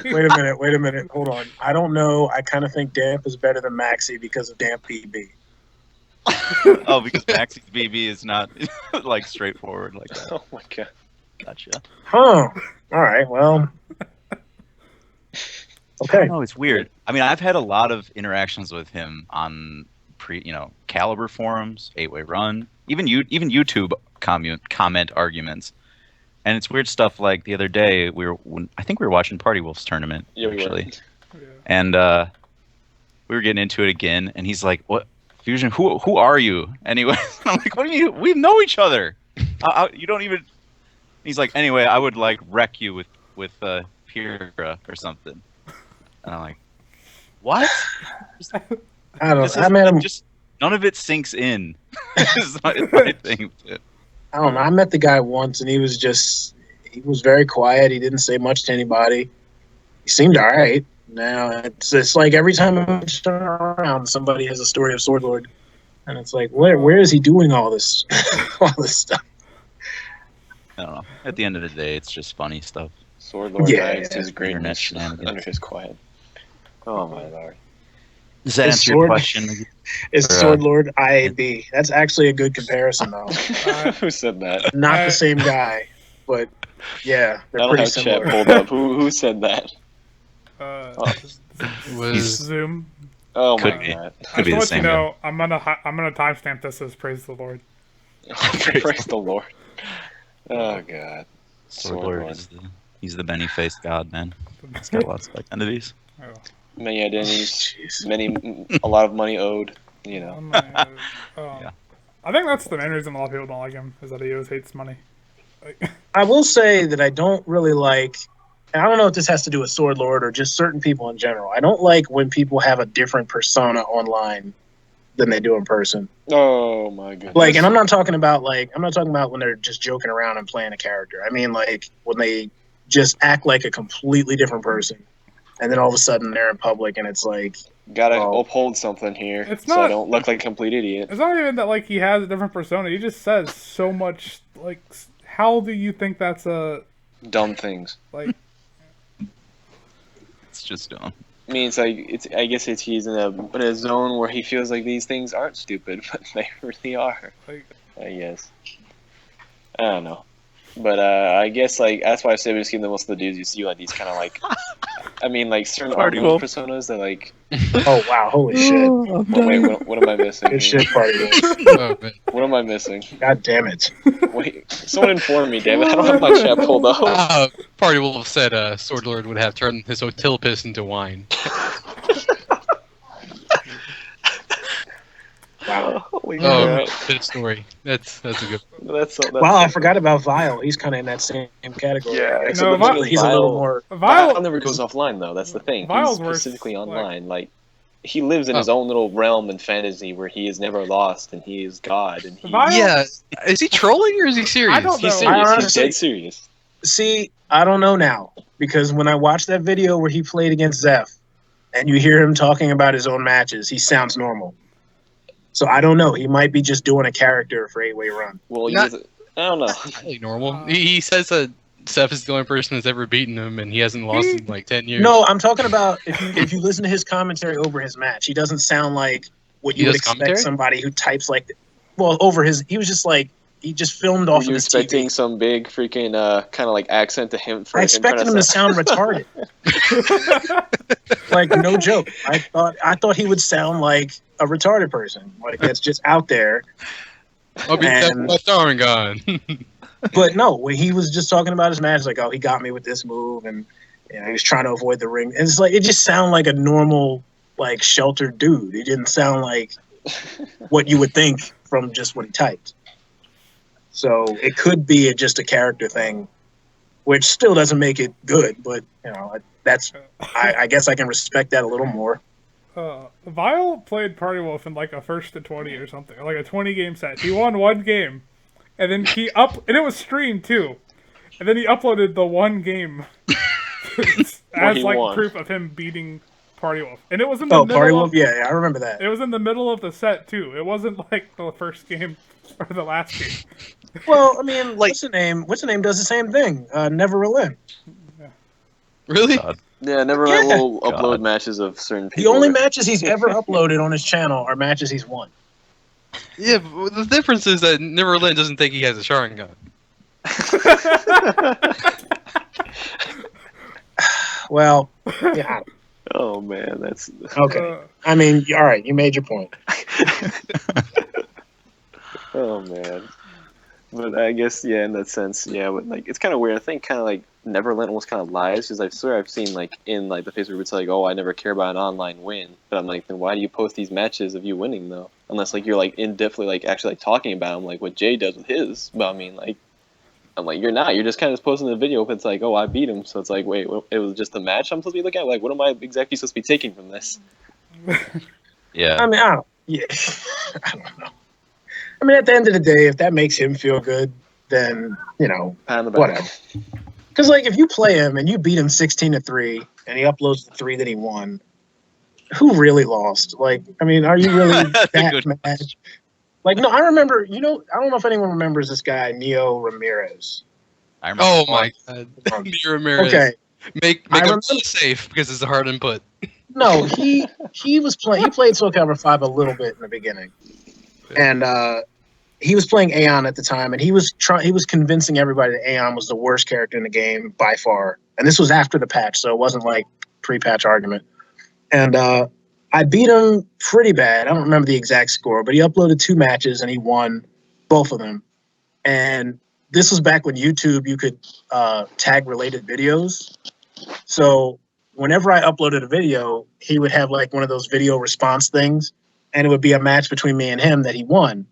Wait a minute. Hold on. I don't know. I kind of think Damp is better than Maxi because of Damp PB. Oh, because Maxi's BB is not like straightforward like that. Oh my god. Gotcha. Huh. All right. Well. I Okay. don't know, it's weird. I mean, I've had a lot of interactions with him on Caliber forums, 8-Way Run, even YouTube comment arguments. And it's weird stuff like the other day I think we were watching PartyWolf's tournament, Yeah, we were. actually. Yeah. And we were getting into it again, and he's like, "What, Fusion? Who are you?" Anyway, I'm like, "What do you? We know each other. You don't even." He's like, "Anyway, I would like wreck you with Pyrrha or something." And I'm like, "What?" I don't. This I met him. just none of it sinks in. Is my thing with it. I don't know. I met the guy once, and he was very quiet. He didn't say much to anybody. He seemed all right. Now it's like every time I turn around, somebody has a story of Swordlord, and it's like, where is he doing all this stuff? I don't know. At the end of the day, it's just funny stuff. Swordlord Yeah, hides his internet greatness shenanigans. under his quiet. Oh my lord. Does that Is answer your Sword- question? Is Or, Swordlord IAB? That's actually a good comparison, though. Who said that? Not the same guy, but Yeah, I they're don't pretty have chat similar. pulled up. Who said that? Was Zoom. Oh my Could be. god. Could be the Just to let same you know, I'm gonna timestamp this as praise the Lord. Praise the Lord. Oh god. Sword Lord is he's the Benny faced god, man. He's got lots of identities. Oh. Many identities, Jeez. a lot of money owed. You know. Yeah. I think that's the main reason a lot of people don't like him is that he always hates money. I will say that I don't really like, and I don't know if this has to do with Sword Lord or just certain people in general. I don't like when people have a different persona online than they do in person. Oh my goodness. Like, and I'm not talking about when they're just joking around and playing a character. I mean, like, when they just act like a completely different person, and then all of a sudden they're in public, and it's like, Gotta well, uphold something here, It's so I not- don't look like a complete idiot. It's not even that like he has a different persona. He just says so much. Like, how do you think that's a Dumb things. like? It's just dumb. I mean, I guess he's in a zone where he feels like these things aren't stupid, but they really are. Like, I guess. I don't know. But I guess like that's why I say we just give them most of the dudes you see like these kind of like, I mean like certain Party Wolf Wolf. personas that like. oh wow, holy shit, Wait, what am I missing? good here? shit, Party Wolf. oh, man. What am I missing? God damn it. Wait, someone inform me, damn it! I don't have my chat pulled up. Party Wolf said Sword Lord would have turned his hotel piss into wine. Wow. Holy Oh, crap! good story. That's a good. That's Wow, I forgot about Vile. He's kind of in that same category. Yeah, Except no, he's, Vi- he's a little more. Vile never goes offline though. That's the thing. Vile's He's worse, specifically like- online. Like he lives in his own little realm and fantasy where he is never lost and he is God and he. Vile- Yeah, is he trolling or is he serious? I don't know. He's I serious. He's honestly- dead serious. See, I don't know now because when I watched that video where he played against Xeph, and you hear him talking about his own matches, he sounds normal. So I don't know. He might be just doing a character for 8-Way Run. Well, Not- I don't know. Totally normal. He says that Xeph is the only person that's ever beaten him, and he hasn't lost in like 10 years. No, I'm talking about if you listen to his commentary over his match, he doesn't sound like what He you would does expect commentary? somebody who types like. Well, over his, he was just like he just filmed Were off you of his expecting TV. some big freaking kind of like accent to him? I expected him to sound retarded. Like no joke. I thought he would sound like a retarded person, like that's just out there. I'll be and- my throwing gun. But no, when he was just talking about his match, like, oh, he got me with this move, and you know, he was trying to avoid the ring. And it's like it just sounded like a normal, like sheltered dude. He didn't sound like what you would think from just what he typed. So it could be just a character thing, which still doesn't make it good. But you know, that's I guess I can respect that a little more. Vile played Party Wolf in like a 1st to 20 or something, or like a 20 game set. He won one game, and then and it was streamed too, and then he uploaded the one game as he like won. proof of him beating Party Wolf, and it was in the Oh, middle Party of, Wolf, yeah, I remember that. It was in the middle of the set too. It wasn't like the first game or the last game. Well, I mean, what's the name? What's the name does the same thing. Never Relent. Really? God. Yeah, never Yeah. will God. upload matches of certain The people. only matches he's ever uploaded on his channel are matches he's won. Yeah, but the difference is that Neverland doesn't think he has a Sharingan. Well, yeah, Oh man, that's okay. I mean, all right, you made your point. oh man. But I guess yeah, in that sense, yeah. But like, it's kind of weird. I think kind of like Neverland almost kind of lies because I swear I've seen like in like the Facebook group it's like, oh, I never care about an online win. But I'm like, then why do you post these matches of you winning though? Unless like you're like in depthly like actually like talking about them like what Jay does with his. But I mean like, I'm like you're not. You're just kind of posting the video if it's like, oh, I beat him. So it's like, wait, it was just a match I'm supposed to be looking at. Like, what am I exactly supposed to be taking from this? Yeah. I mean, I don't know. I mean, at the end of the day, if that makes him feel good, then you know, Pat on the back. whatever. Because like, if you play him and you beat him 16-3, and he uploads the 3 that he won, who really lost? Like, I mean, are you really That's a that good mad? Like, no, I remember. You know, I don't know if anyone remembers this guy, Neo Ramirez. I remember. Oh my god. Mira Ramirez. Okay, Make I him remember- safe because it's a hard input. no, he was playing. He played Soulcalibur 5 a little bit in the beginning, and he was playing Aeon at the time, and he was convincing everybody that Aeon was the worst character in the game by far. And this was after the patch, so it wasn't like pre-patch argument. And I beat him pretty bad. I don't remember the exact score, but he uploaded 2 matches and he won both of them. And this was back when YouTube, you could tag related videos. So whenever I uploaded a video, he would have like one of those video response things, and it would be a match between me and him that he won.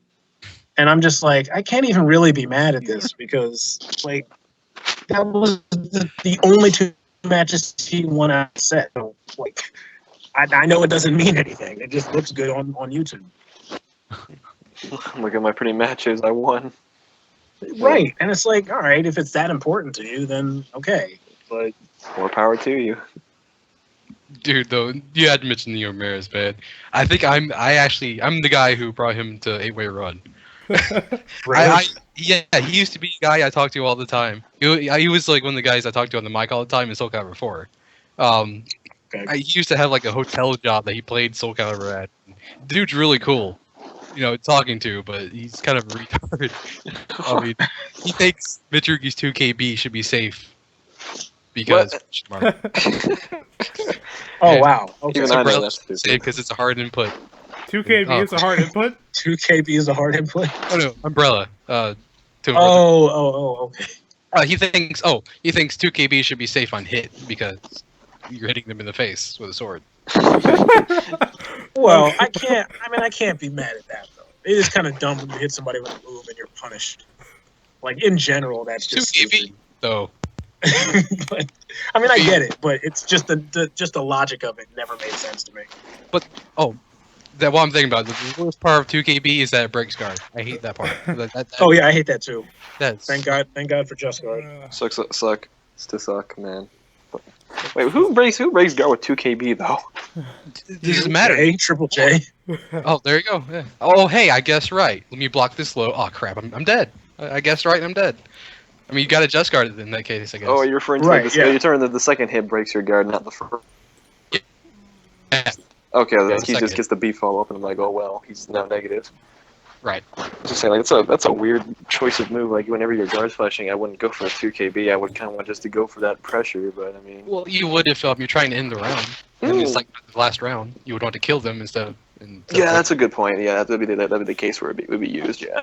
And I'm just like, I can't even really be mad at this because like that was the only 2 matches he won out of set. So, like, I know it doesn't mean anything. It just looks good on YouTube. Look at my pretty matches. I won. Right. And it's like, all right, if it's that important to you, then okay. But more power to you. Dude, though, you had to mention Neo Ramirez, man. I think I'm the guy who brought him to 8-Way Run. Yeah, he used to be a guy I talked to all the time. He was like one of the guys I talked to on the mic all the time in Soulcalibur 4. He used to have like a hotel job that he played Soulcalibur at. The dude's really cool, talking to, but he's kind of a retard. I mean, he thinks Mitrugi's 2KB should be safe because. Oh wow! Okay. Even I know that's safe because it's a hard input. 2KB is a hard input. 2KB is a hard input. Oh no, Umbrella. Okay. He thinks 2KB should be safe on hit because you're hitting them in the face with a sword. Well, I can't be mad at that though. It is kind of dumb when you hit somebody with a move and you're punished. Like in general, that's just 2KB stupid. though. But I mean, I get it, but it's just the logic of it never made sense to me. But that what I'm thinking about. The worst part of 2KB is that it breaks guard. I hate that part. Oh yeah, I hate that too. Thank God for Just Guard. Sucks. It's to suck, man. Wait, who breaks guard with 2KB though? It doesn't matter. Triple J. Oh, there you go. Yeah. Oh, hey, I guessed right. Let me block this low. Oh crap, I'm dead. I guessed right and I'm dead. I mean, you got to Just Guard it in that case, I guess. Oh, you're referring to you're talking the second hit breaks your guard, not the first. Yeah. Okay, Yeah, he just gets the B follow up, and I'm like, oh well, he's now negative. Right. Just saying, like that's a weird choice of move. Like whenever your guard's flashing, I wouldn't go for a 2KB. I would kind of want just to go for that pressure, but I mean. Well, you would if you're trying to end the round. And it's like the last round. You would want to kill them instead of. Yeah, that's a good point. Yeah, that'd be the case where it would be used. Yeah.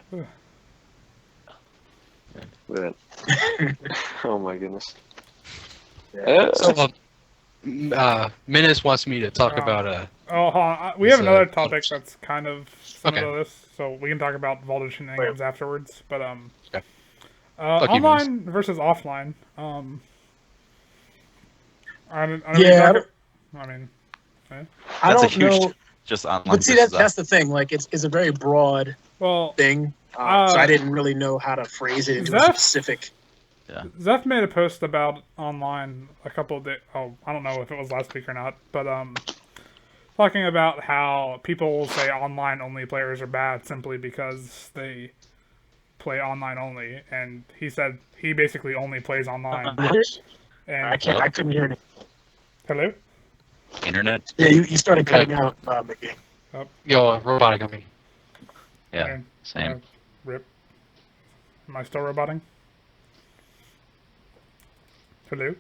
But, oh my goodness. Yeah. So, Menace wants me to talk about hold on. We have another topic that's kind of similar Okay. to this, so we can talk about Voldo shenanigans afterwards. But Okay. online versus offline. I mean, I don't know. Just online. But see, that's the thing. Like, it's a very broad thing. So I didn't really know how to phrase it into a specific. Xeph made a post about online a couple of days. Oh, I don't know if it was last week or not, but talking about how people will say online only players are bad simply because they play online only, and he said he basically only plays online. And I couldn't hear it. Hello? Internet. Yeah, you started cutting out, Mickey. Yo, robotic on me. Yeah. And, Same. rip. Am I still roboting? Hello?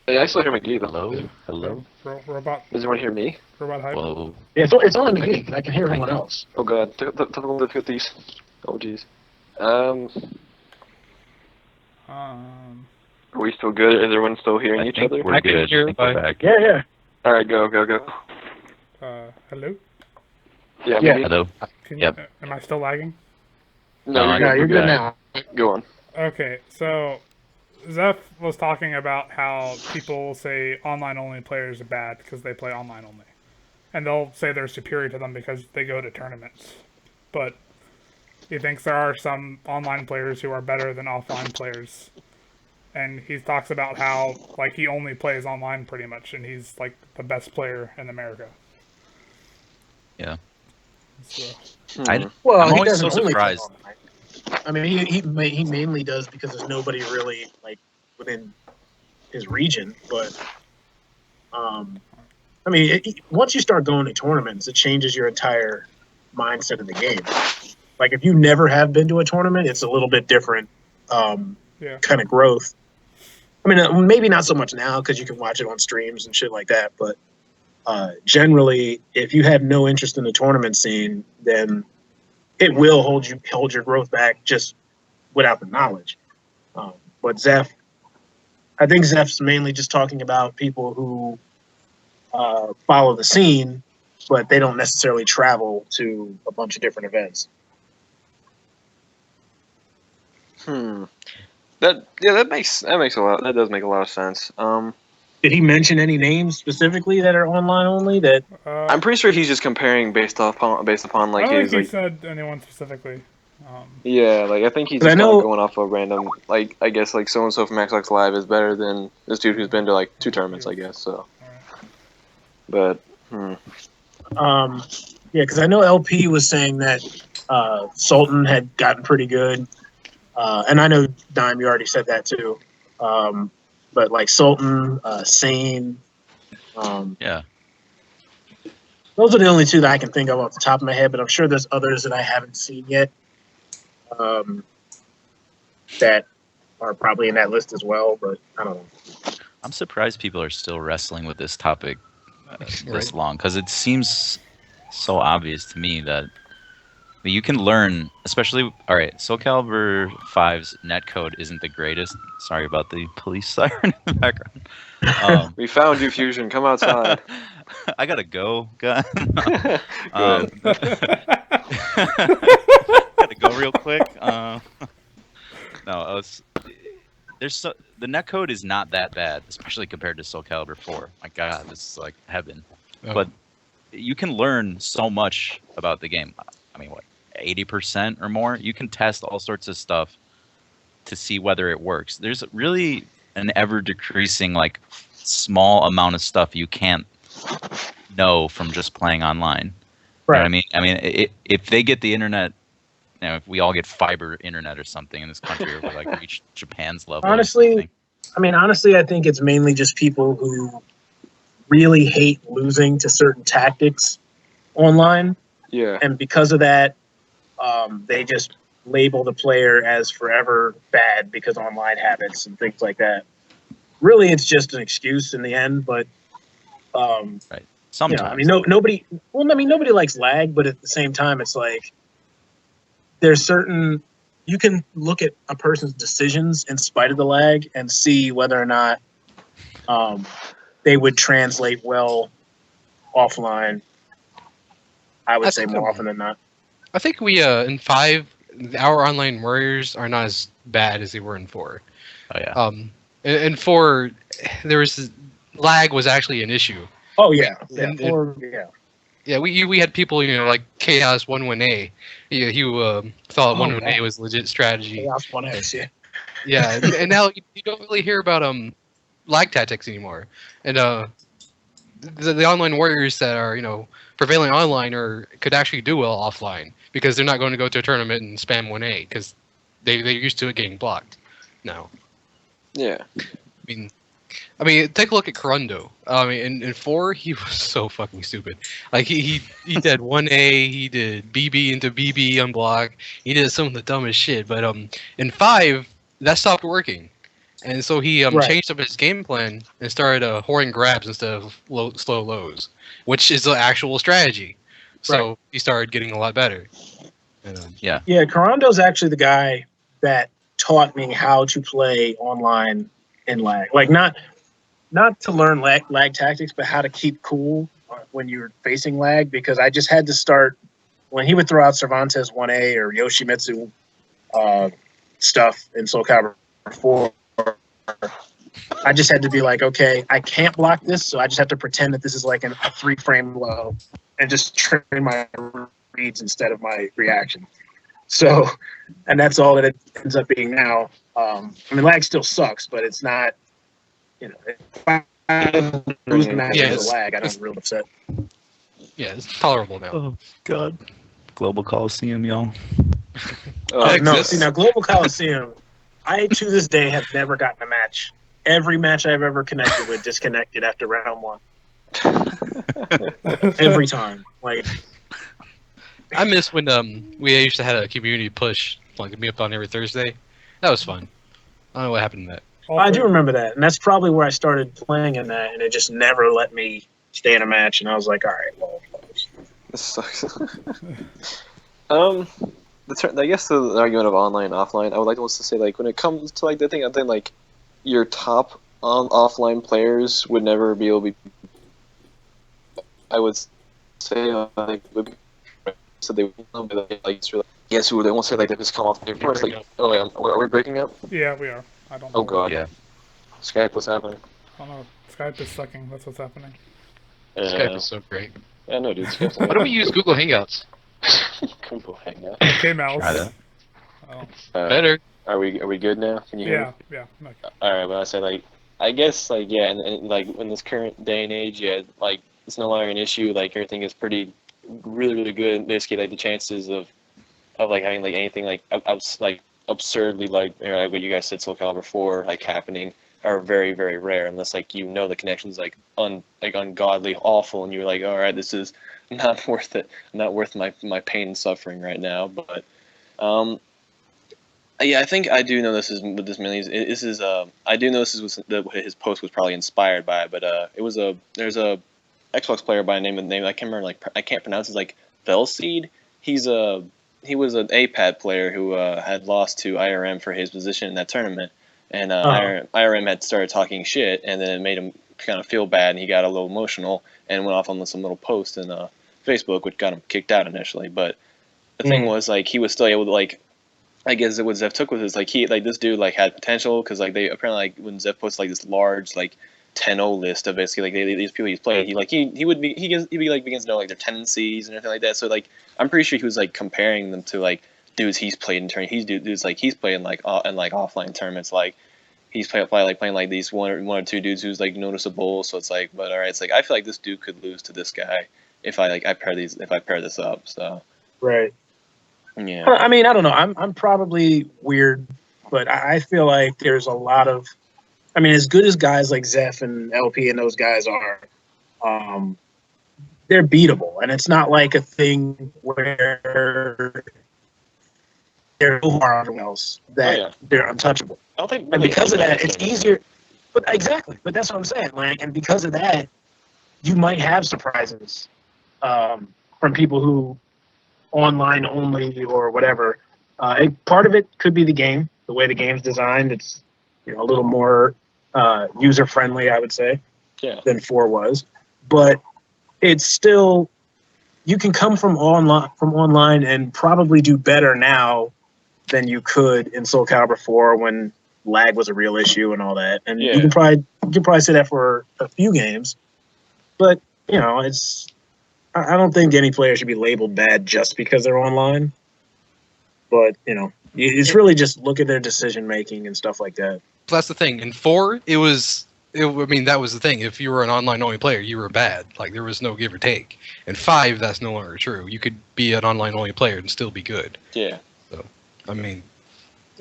Hey, I still hear McGee though. Hello. Robot. Does anyone hear me? Robot hype. Whoa. Yeah, it's only me. I can hear everyone else. Oh god, technical difficulties. Oh jeez. Are we still good? Is everyone still hearing each other? We're good. hear I think we're by- back. Yeah. All right, go. Hello? Yeah. Yeah. McGee? Hello. Can Yep. am I still lagging? No, No, You're good now. Go on. Okay, so Xeph was talking about how people say online-only players are bad because they play online only. And they'll say they're superior to them because they go to tournaments. But he thinks there are some online players who are better than offline players. And he talks about how, like, he only plays online pretty much, and he's, like, the best player in America. Yeah. So, Well, I'm he always so doesn't only play surprised. online. I mean, he mainly does because there's nobody really like within his region. But I mean, once you start going to tournaments, it changes your entire mindset of the game. Like if you never have been to a tournament, it's a little bit different kind of growth. I mean, maybe not so much now because you can watch it on streams and shit like that. But generally, if you have no interest in the tournament scene, then it will hold your growth back just without the knowledge. But xeph, I think xeph's mainly just talking about people who follow the scene, but they don't necessarily travel to a bunch of different events. That makes a lot. That does make a lot of sense. Did he mention any names specifically that are online only? That I'm pretty sure he's just comparing based upon like I don't his think he like. said anyone specifically. Yeah, like I think he's just kind of going off of random. Like I guess like so and so from Xbox Live is better than this dude who's been to like 2 tournaments. I guess so. But yeah, because I know LP was saying that Sultan had gotten pretty good, and I know Dime, you already said that too. But like Sultan, Sane, Yeah. those are the only 2 that I can think of off the top of my head. But I'm sure there's others that I haven't seen yet that are probably in that list as well. But I don't know. I'm surprised people are still wrestling with this topic this long, because it seems so obvious to me that you can learn, especially, all right, Soulcalibur 5's netcode isn't the greatest. Sorry about the police siren in the background. we found you, Fusion. Come outside. I gotta go, guys. Good. Gotta go real quick. The netcode is not that bad, especially compared to Soulcalibur 4. My God, this is like heaven. Oh. But you can learn so much about the game. I mean, what, 80% or more? You can test all sorts of stuff to see whether it works. There's really an ever-decreasing, like, small amount of stuff you can't know from just playing online. Right. You know what I mean, if they get the internet, you know, if we all get fiber internet or something in this country, or we like reach Japan's level. Honestly, I think it's mainly just people who really hate losing to certain tactics online. Yeah. And because of that, they just label the player as forever bad because online habits and things like that. Really, it's just an excuse in the end. But right. Sometimes. I mean, nobody likes lag, but at the same time, it's like there's certain. You can look at a person's decisions in spite of the lag and see whether or not they would translate well offline. I would say more often than not. I think we in 5, our online warriors are not as bad as they were in 4. Oh yeah. In 4, there was lag was actually an issue. Oh yeah, Yeah, we had people, you know, like Chaos 11A. He thought 11A was legit strategy. Chaos 1S, yeah. Yeah, and now you don't really hear about lag tactics anymore. And the online warriors that are, you know, prevailing online could actually do well offline because they're not going to go to a tournament and spam 1A because they're used to it getting blocked now. Yeah. I mean, take a look at Corrundo. I mean, in 4, he was so fucking stupid. Like, he did 1A, he did BB into BB unblock, he did some of the dumbest shit. But in 5, that stopped working. And so he changed up his game plan and started whoring grabs instead of slow lows, which is the actual strategy. So he started getting a lot better. And, Yeah, Corrondo's actually the guy that taught me how to play online in lag. Like, not to learn lag tactics, but how to keep cool when you're facing lag, because I just had to start when he would throw out Cervantes 1A or Yoshimitsu stuff in Soulcalibur 4. I just had to be like, okay, I can't block this, so I just have to pretend that this is like a 3-frame low and just train my reads instead of my reaction. So, and that's all that it ends up being now. I mean, lag still sucks, but it's not, you know, if I lose the match because of lag, I don't real upset. Yeah, it's tolerable now. Oh, God. Global Coliseum, y'all. No, see, now Global Coliseum, I, to this day, have never gotten a match. Every match I've ever connected with disconnected after round 1. every time. Like, I miss when we used to have a community push, like meet up on every Thursday. That was fun. I don't know what happened to that. I do remember that, and that's probably where I started playing in that, and it just never let me stay in a match. And I was like, all right, well, This sucks. I guess the argument of online and offline, I would like to say, like, when it comes to like the thing, I think like your top offline players would never be able to be. I would say like would be, so they would be like yes, who they won't say like they just come off the first like oh yeah, are we breaking up? Yeah, we are. I don't know. Oh god, Yeah. Skype, what's happening? I don't know. Skype is sucking. That's what's happening. Skype is so great. Yeah, no, dude. Skype's Why don't we use Google Hangouts? Google Hangout. Okay, mouse. Try that. Oh. Better. Are we good now? Can you hear me? Yeah. Okay. All right, but I said like I guess like yeah, and like in this current day and age, yeah, like it's no longer an issue. Like everything is pretty, really good. Basically, like the chances of like having like anything like like absurdly like what you guys said, Soulcalibur 4 like happening are very rare unless like you know the connection's like ungodly awful and you're like all right, this is not worth it, not worth my pain and suffering right now. But yeah, I think I do know this is with this mainly. This is I do know this is what his post was probably inspired by, but there's a Xbox player by name I can't remember, like I can't pronounce it, like Velseed. He was an APAD player who had lost to IRM for his position in that tournament, and IRM had started talking shit, and then it made him kind of feel bad, and he got a little emotional and went off on some little post in Facebook, which got him kicked out initially. But the thing was, like, he was still able to, like, I guess what Zeph took with it is like this dude like had potential because like they apparently like when Zeph puts like this large like 10-0 list of basically like these people he's played, he begins to know like their tendencies and everything like that. So like I'm pretty sure he was like comparing them to like dudes he's played in tournaments. Dudes like he's played in like in like offline tournaments. Like he's playing like these one or two dudes who's like noticeable. So it's like, but all right, it's like I feel like this dude could lose to this guy if I pair this up. So right. Yeah. I mean, I don't know. I'm probably weird, but I feel like there's a lot of. I mean, as good as guys like Zeph and LP and those guys are, they're beatable, and it's not like a thing where they're so far everyone else that they're untouchable. I don't think, and because of that, it's easier. But exactly, but that's what I'm saying. Like, and because of that, you might have surprises from people who. Online only or whatever. Part of it could be the game, the way the game's designed. It's a little more user friendly, I would say, than 4 was. But it's still you can come from online and probably do better now than you could in Soulcalibur 4 when lag was a real issue and all that. And you can probably say that for a few games, but it's. I don't think any player should be labeled bad just because they're online. But, it's really just look at their decision making and stuff like that. That's the thing. In 4, that was the thing. If you were an online only player, you were bad. Like, there was no give or take. In 5, that's no longer true. You could be an online only player and still be good. Yeah. So, I mean...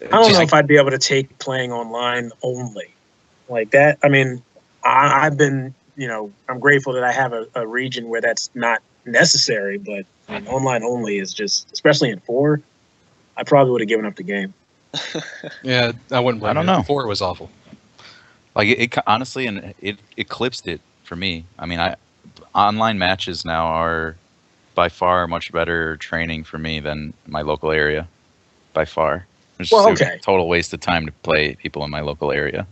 I don't know if I'd be able to take playing online only. Like that, I mean, I've been... I'm grateful that I have a region where that's not necessary, but online only is just, especially in 4, I probably would have given up the game. Yeah, I wouldn't blame I don't know. 4 was awful. Like it honestly, and it eclipsed it for me. I mean, online matches now are by far much better training for me than my local area, by far. It's just a total waste of time to play people in my local area.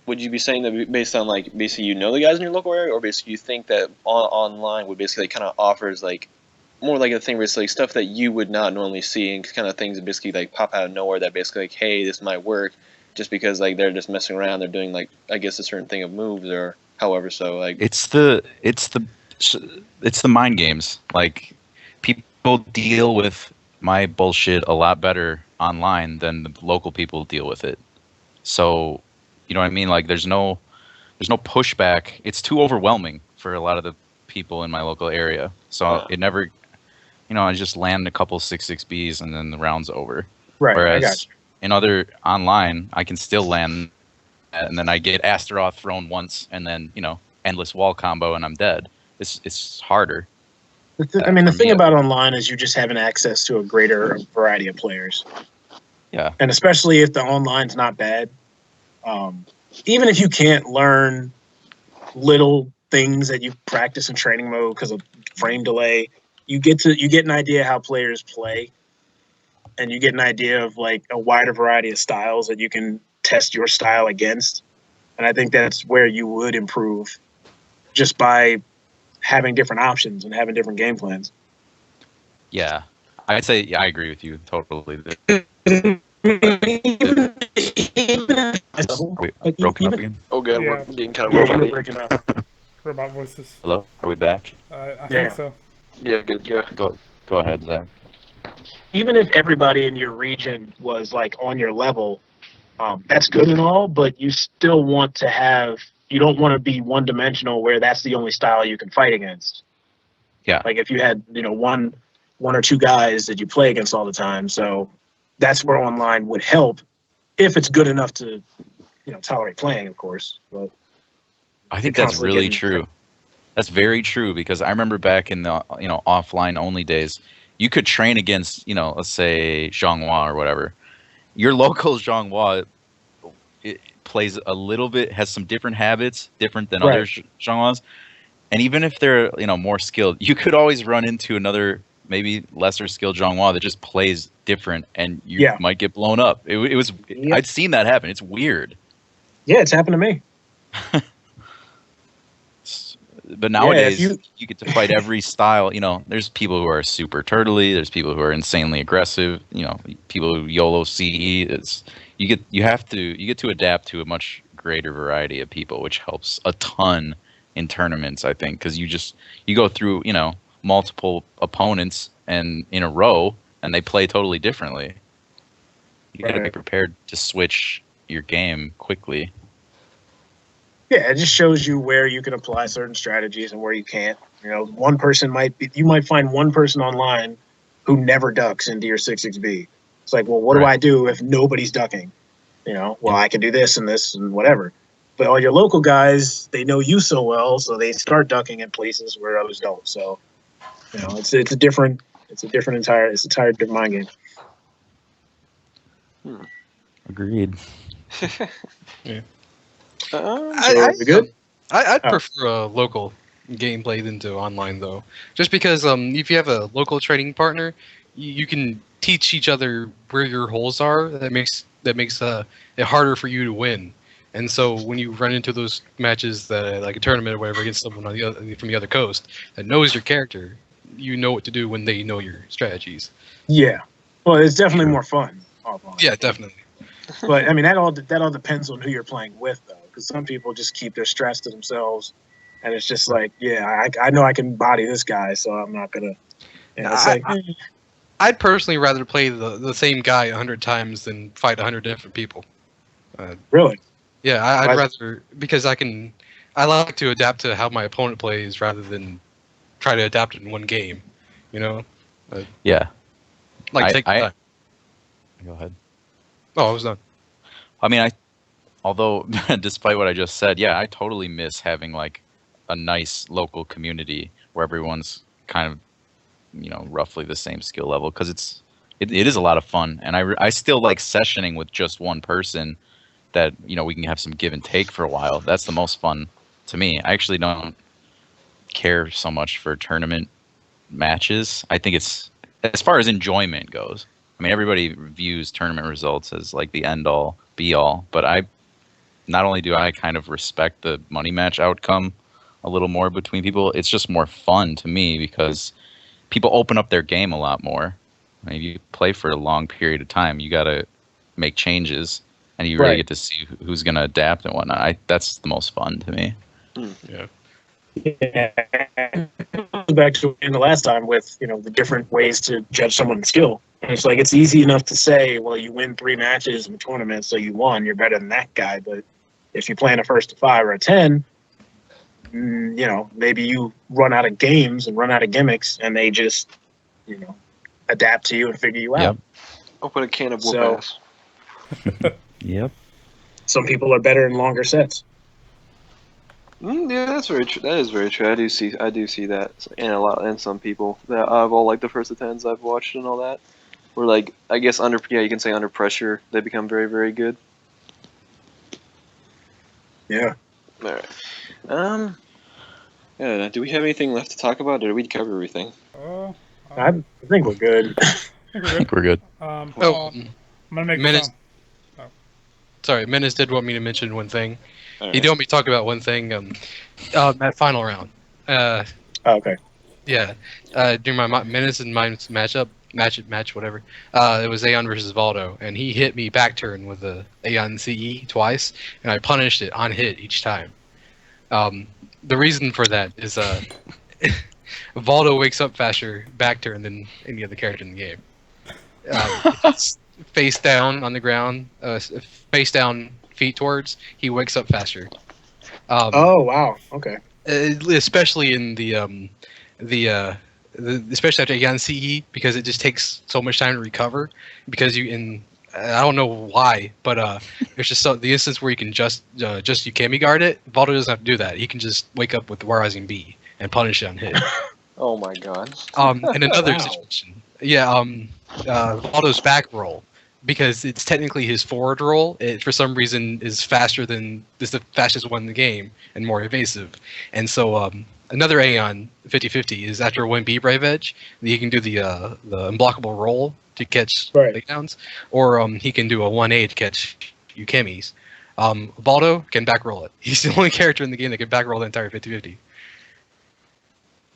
Would you be saying that based on like basically the guys in your local area, or basically you think that online would basically kind of offers like more like a thing where it's like stuff that you would not normally see and kind of things that basically like pop out of nowhere that basically like, hey, this might work just because like they're just messing around, they're doing like I guess a certain thing of moves or however. So like it's the mind games. Like people deal with my bullshit a lot better online than the local people deal with it. So. You know what I mean? Like there's no pushback. It's too overwhelming for a lot of the people in my local area. So it never, I just land a couple 6-6Bs and then the round's over. Right. Whereas in other online, I can still land and then I get Astaroth thrown once and then, endless wall combo and I'm dead. It's harder. I mean, the for thing me, about online is you just having access to a greater variety of players. Yeah. And especially if the online's not bad, even if you can't learn little things that you practice in training mode because of frame delay, you get an idea how players play, and you get an idea of like a wider variety of styles that you can test your style against. And I think that's where you would improve, just by having different options and having different game plans. Yeah. I'd say I agree with you totally. We broken up again? Oh, good. Yeah. We're getting kind Yeah, of you're low. breaking up. Robot voices. Hello? Are we back? I Yeah. think so. Yeah, good. Yeah. Go ahead, Zach. Even if everybody in your region was like on your level, that's good and all, but you still want to have, you don't want to be one dimensional where that's the only style you can fight against. Yeah. Like if you had, one or two guys that you play against all the time. So that's where online would help if it's good enough to, tolerate playing, of course. But I think You're that's constantly really getting- true. That's very true because I remember back in the offline only days, you could train against let's say Zhonghua or whatever. Your local Zhonghua, it plays a little bit, has some different habits, different than other Zhonghuas, and even if they're more skilled, you could always run into another maybe lesser skilled Zhonghua that just plays different, and you might get blown up. It was I'd seen that happen. It's weird. Yeah, it's happened to me. But nowadays, you get to fight every style. There's people who are super turtly. There's people who are insanely aggressive. People who YOLO CE. You get to adapt to a much greater variety of people, which helps a ton in tournaments. I think because you go through multiple opponents and in a row, and they play totally differently. You got to be prepared to switch your game quickly. Yeah, it just shows you where you can apply certain strategies and where you can't. One person you might find one person online who never ducks into your 6xb. It's like, well, what do I do if nobody's ducking? I can do this and whatever. But all your local guys, they know you so well, so they start ducking in places where others don't. So, it's a entire different mind game. Agreed. Yeah. I'd prefer a local gameplay than to online though, just because if you have a local trading partner, you can teach each other where your holes are. That makes it harder for you to win. And so when you run into those matches that like a tournament or whatever against someone from the other coast that knows your character, you know what to do when they know your strategies. Yeah, well, it's definitely more fun offline. Yeah, definitely. But I mean, that all depends on who you're playing with, though, because some people just keep their stress to themselves, and it's just like, I know I can body this guy, so I'm not gonna. I'd personally rather play the same guy 100 times than fight 100 different people. Really? Yeah, I'd rather, because I like to adapt to how my opponent plays rather than try to adapt it in one game. Yeah. Take time. Go ahead. Oh, I was done. I mean, although despite what I just said, I totally miss having like a nice local community where everyone's kind of, roughly the same skill level, because it is a lot of fun, and I still like sessioning with just one person that we can have some give and take for a while. That's the most fun to me. I actually don't care so much for tournament matches. I think it's, as far as enjoyment goes, I mean, everybody views tournament results as like the end all be all, but not only do I kind of respect the money match outcome a little more between people, it's just more fun to me because people open up their game a lot more. I mean, if you play for a long period of time, you got to make changes, and you really get to see who's going to adapt and whatnot. That's the most fun to me. Yeah. Back to in the last time with the different ways to judge someone's skill. And it's like, it's easy enough to say, well, you win 3 matches in the tournament, so you won. You're better than that guy. But if you play in a 1st to 5 or a 10, maybe you run out of games and run out of gimmicks, and they just adapt to you and figure you out. Open a can of whoop ass. Yep. Some people are better in longer sets. Yeah, that's very true. That is very true. I do see that in some people that I've all like the first attempts I've watched and all that. Where like I guess you can say under pressure they become very very good. Yeah. All right. Yeah. Do we have anything left to talk about, or did we cover everything? I think we're good. I think I think we're good. I'm Oh, gonna make Menace. some. Sorry, Menace did want me to mention one thing. All He right. did want me to talk about one thing. At final round. Okay. Yeah. During my Menace and Mine's match, whatever. It was Aeon versus Voldo, and he hit me back turn with the Aeon CE twice, and I punished it on hit each time. The reason for that is Voldo wakes up faster back turn than any other character in the game. If it's face down on the ground, face down, feet towards, he wakes up faster. Oh wow. Okay. Especially in the especially after Aeon CE, because it just takes so much time to recover. Because I don't know why, but there's just the instance where you can just Ukemi guard it. Voldo doesn't have to do that. He can just wake up with the Rising B and punish it on hit. Oh my god. And another Wow. situation, Voldo's back roll, because it's technically his forward roll. It for some reason is the fastest one in the game and more evasive. And so another Aeon 50/50 is after a 1B Brave Edge, he can do the unblockable roll to catch takedowns, or he can do a 1A to catch Ukemis. Voldo can back roll it. He's the only character in the game that can back roll the entire 50/50.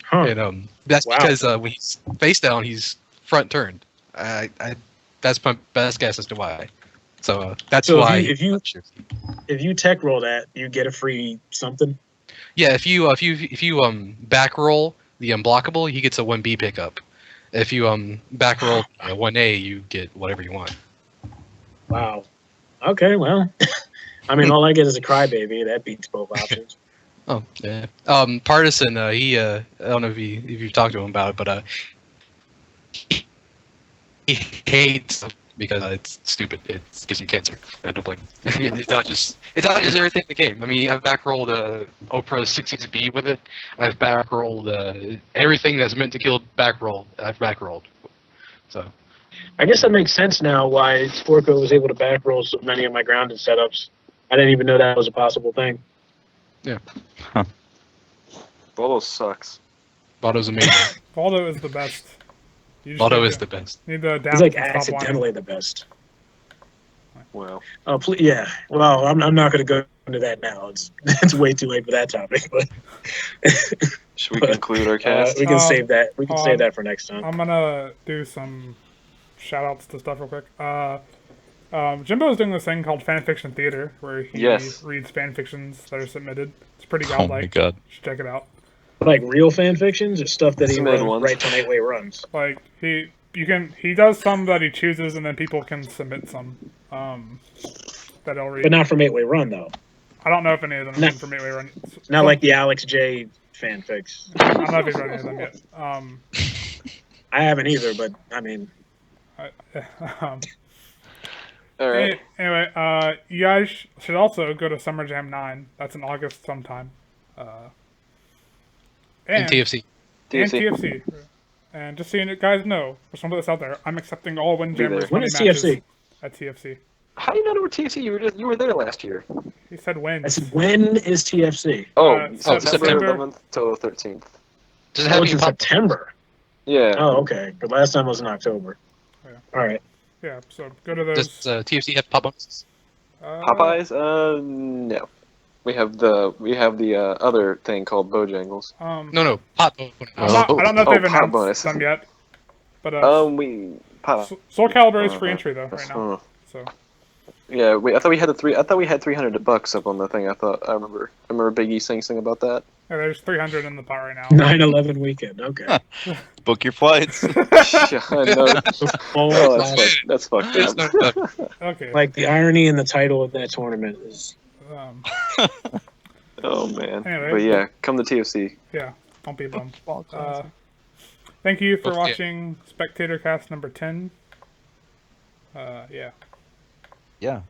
Huh. And that's Wow. because when he's face down, he's front turned. That's my best guess as to why. So that's So why. if you tech roll that, you get a free something. Yeah, if you back roll the unblockable, he gets a 1B pickup. If you back roll a 1A, you get whatever you want. Wow. Okay. Well, I mean, all I get is a crybaby. That beats both options. Oh yeah. Partisan, he I don't know if you've talked to him about it, but he hates them because it's stupid. It gives you cancer. I don't blame him. It dodges everything in the game. I mean, I've back rolled Oprah 66B with it. I've back rolled everything that's meant to kill back roll. I've back rolled. So I guess that makes sense now why Sporco was able to back roll so many of my grounded setups. I didn't even know that was a possible thing. Voldo sucks. Voldo's amazing. Voldo is the best. Voldo is the best. Need the down He's like and stop accidentally whining. the best. Well. Oh, please, yeah. Well, I'm not going to go into that now. It's way too late for that topic. But Should we conclude our cast? we can save that. We can save that for next time. I'm gonna do some shout outs to stuff real quick. Jimbo's doing this thing called Fanfiction Theater, where he reads fanfictions that are submitted. It's pretty godlike. Oh my god. You should check it out. Like real fan fictions or stuff that he Submitted ones. writes on 8-way runs. Like he does some that he chooses, and then people can submit some that he'll read. But not from 8-way run, though. I don't know if any of them are from 8-way run. Not like the Alex J fanfics. I don't know if he's read any of them yet. I haven't either, but I mean... All right. Anyway, you guys should also go to Summer Jam 9. That's in August sometime. And TFC. And TFC. And just so you guys know, for some of this out there, I'm accepting all Windjammers When money is matches TFC? at TFC. How do you know where TFC? You were there last year. He said when. I said, when is TFC? September September 11th till 13th. Does it Oh, have it's any in September. Yeah. Oh, okay. But last time was in October. Yeah. All right. Yeah, so go to those. Does TFC have pop bonuses? Popeyes? No. We have the other thing called Bojangles. No, pop bonus. I don't know if they've pop announced bonus. them yet. But Soulcalibur is free entry though right now. So yeah, I thought we had $300 up on the thing. I remember Big E saying something about that. yeah, there's 300 in the pot right now. 9/11 weekend. Okay. Book your flights. Yeah, I know. Oh, That's fucked It's up. not done. Okay. like the irony in the title of that tournament is. Oh man. Anyway. But yeah, come to TFC. Yeah, don't be bummed. Thank you for Okay. watching Spectator Cast number 10. Yeah. Yeah.